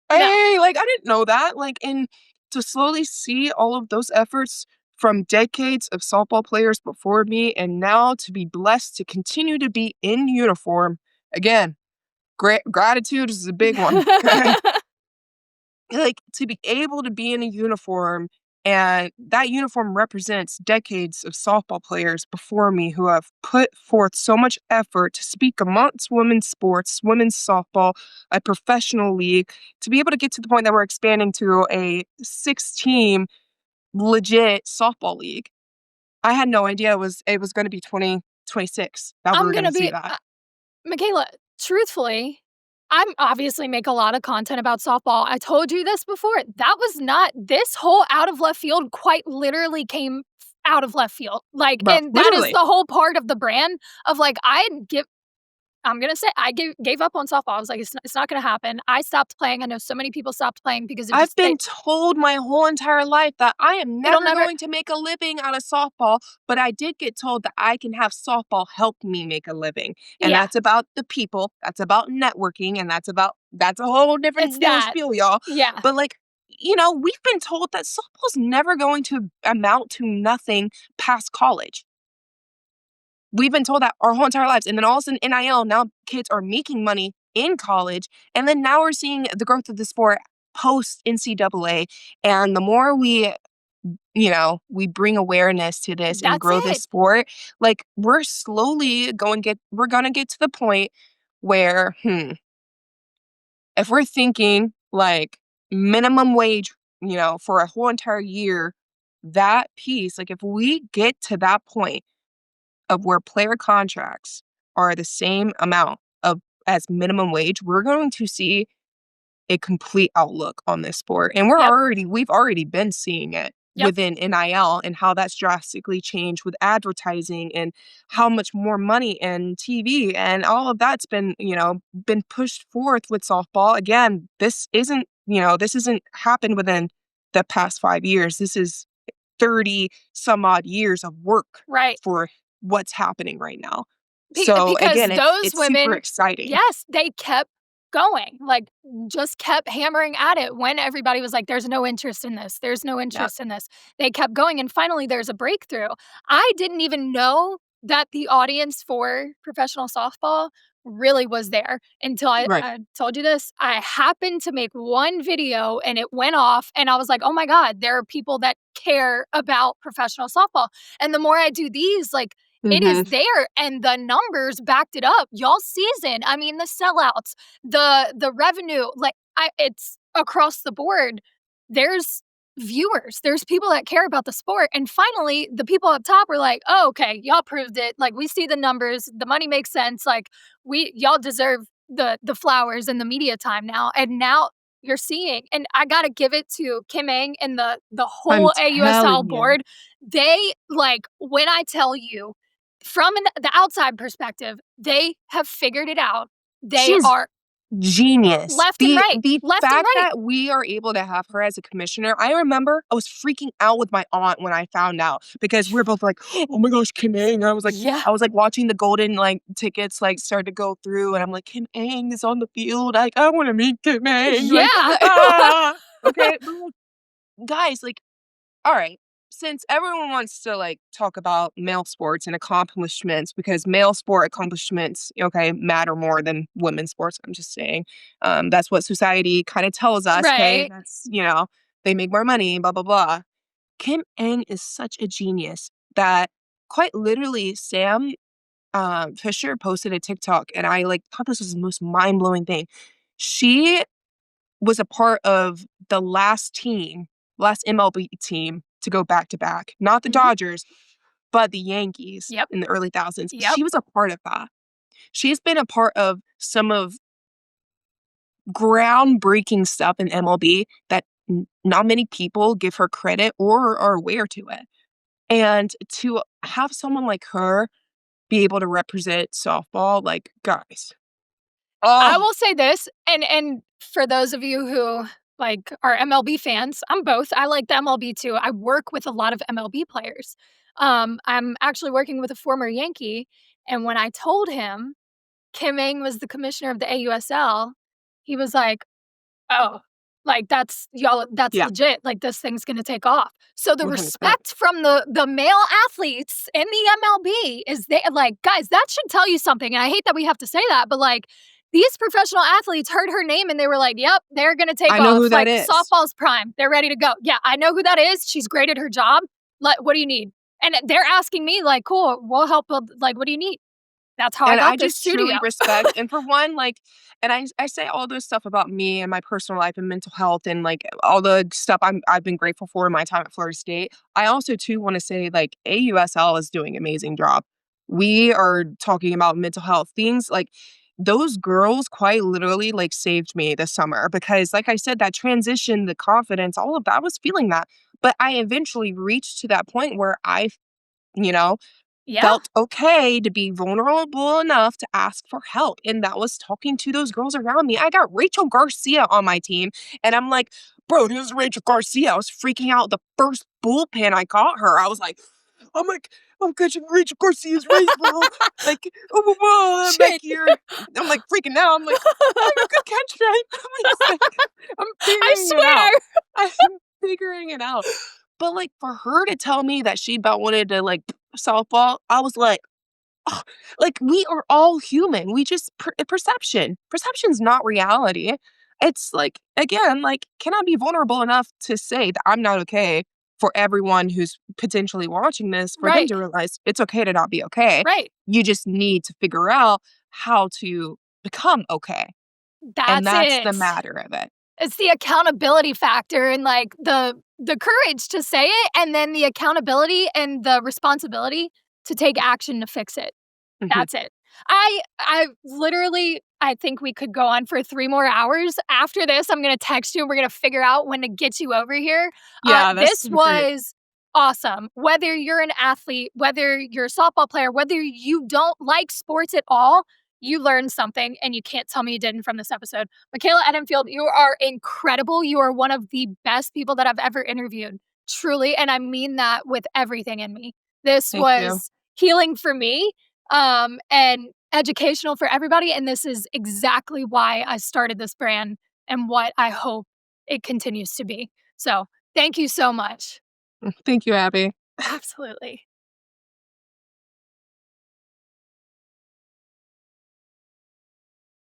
no. Hey, like, I didn't know that, like, and to slowly see all of those efforts from decades of softball players before me, and now to be blessed to continue to be in uniform, again, gratitude is a big one. Like, to be able to be in a uniform, and that uniform represents decades of softball players before me who have put forth so much effort to speak amongst women's sports, women's softball, a professional league, to be able to get to the point that we're expanding to a 6-team legit softball league. I had no idea it was gonna be 2026 that we I'm were gonna gonna see be that. Michaela, truthfully, I'm obviously make a lot of content about softball. I told you this before. That was not this whole out of left field quite literally came out of left field. Like, Bro, and that is literally. the whole part of the brand of like I'm gonna say I gave up on softball. I was like, it's not gonna happen. I stopped playing. I know so many people stopped playing because it I've just been told my whole entire life that I am it'll never never. going to make a living out of softball, but I did get told that I can have softball help me make a living. And Yeah, that's about the people, that's about networking, and that's a whole it's different, that. spiel, y'all. Yeah, But like, we've been told that softball's never going to amount to nothing past college. We've been told that our whole entire lives. And then all of a sudden, NIL, now kids are making money in college. And then now we're seeing the growth of the sport post NCAA. And the more we bring awareness to this and that's grow this it. sport, like we're slowly we're going to get to the point where, if we're thinking like minimum wage, for a whole entire year, that piece, like if we get to that point, of where player contracts are the same amount of as minimum wage, we're going to see a complete outlook on this sport. And Yep, we've already been seeing it yep, within NIL and how that's drastically changed with advertising and how much more money and TV and all of that's been pushed forth with softball. Again, this isn't happened within the past 5 years. This is 30 some odd years of work right. for what's happening right now. So Because again, it's those it's super women, exciting. yes, they kept going, like, just kept hammering at it when everybody was like, "There's no interest in this. There's no Yep. interest in this." They kept going, and finally, there's a breakthrough. I didn't even know that the audience for professional softball really was there until Right. I told you this. I happened to make one video, and it went off, and I was like, "Oh my god, there are people that care about professional softball." And the more I do these, like, it is Mhm. there, and the numbers backed it up. Y'all season, I mean, the sellouts, the revenue, like, it's across the board. There's viewers, there's people that care about the sport, and finally, the people up top were like, "Oh, okay, y'all proved it, like, we see the numbers, the money makes sense, like, we y'all deserve the flowers and the media time now," and now you're seeing, and I gotta give it to Kim Eng and the I'm whole AUSL telling you. board. They, like, when I tell you from the outside perspective, they have figured it out. They She's are genius. left and The right, the left and fact right. that we are able to have her as a commissioner, I remember I was freaking out with my aunt when I found out because we're both like, "Oh my gosh, Kim Aang." Yeah. I was like watching the golden like tickets like start to go through and I'm like, "Kim Aang is on the field. Like, I want to meet Kim Aang." Like, Yeah. ah. Okay, but like, guys, like all right. Since everyone wants to like talk about male sports and accomplishments because male sport accomplishments, okay, matter more than women's sports. I'm just saying. That's what society kind of tells us. Okay. Right. They make more money, blah, blah, blah. Kim Eng is such a genius that quite literally Sam Fisher posted a TikTok and I like thought this was the most mind blowing thing. She was a part of the last MLB team to go back to back. Not the Mhm. Dodgers, but the Yankees Yep. in the early thousands. Yep. She was a part of that. She's been a part of some of groundbreaking stuff in MLB that not many people give her credit or are aware to it. And to have someone like her be able to represent softball, like, guys. I Oh, will say this, and for those of you who, like, are MLB fans, I'm both. I like the MLB too. I work with a lot of MLB players. I'm actually working with a former Yankee, and when I told him Kim Eng was the commissioner of the AUSL, he was like, "Oh, like, that's yeah, legit, like, this thing's gonna take off." So the 100%. respect from the male athletes in the MLB is they like, guys, that should tell you something, and I hate that we have to say that, but, like, these professional athletes heard her name and they were like, "Yep, they're gonna take I know who off, that like, is. softball's prime, they're ready to go. Yeah, I know who that is, she's great at her job, what do you need?" And they're asking me like, "Cool, we'll help build like, what do you need?" That's how I And I got this just studio. truly respect and for one, like and I say all this stuff about me and my personal life and mental health and, like, all the stuff I've been grateful for in my time at Florida State. I also too wanna say, like, AUSL is doing an amazing job. We are talking about mental health. Things like those girls quite literally, like, saved me this summer because, like I said, that transition, the confidence, all of that, I was feeling that. But I eventually reached to that point where you know, Yeah. felt okay to be vulnerable enough to ask for help, and that was talking to those girls around me. I got Rachel Garcia on my team, and I'm like, "Bro, this is Rachel Garcia." I was freaking out the first bullpen I got her. I was like, I'm like, "I'm catching Rachel Garcia's race, bro." Like, "Oh, whoa, whoa," I'm back Shit. here. I'm, like, freaking out. I'm like, "I have a good catch, right?" I'm like, I'm I figuring it out. swear. I'm figuring it out. But, like, for her to tell me that she about wanted to, like, softball, I was like, "Ugh." Like, we are all human. We just perception. Perception's not reality. It's like, again, like, can I be vulnerable enough to say that I'm not okay for everyone who's potentially watching this, for them Right. to realize it's okay to not be okay. Right. You just need to figure out how to become okay, and That's that's the it. matter of it. It's the accountability factor and, like, the courage to say it, and then the accountability and the responsibility to take action to fix it. Mhm. That's it. I literally I think we could go on for 3 more hours. After this, I'm gonna text you, and we're gonna figure out when to get you over here. Yeah, that's This super great. was awesome. Whether you're an athlete, whether you're a softball player, whether you don't like sports at all, you learned something, and you can't tell me you didn't from this episode. Michaela Edenfield, you are incredible. You are one of the best people that I've ever interviewed, truly, and I mean that with everything in me. This Thank you. was healing for me, and educational for everybody. And this is exactly why I started this brand and what I hope it continues to be. So thank you so much. Thank you, Abby. Absolutely.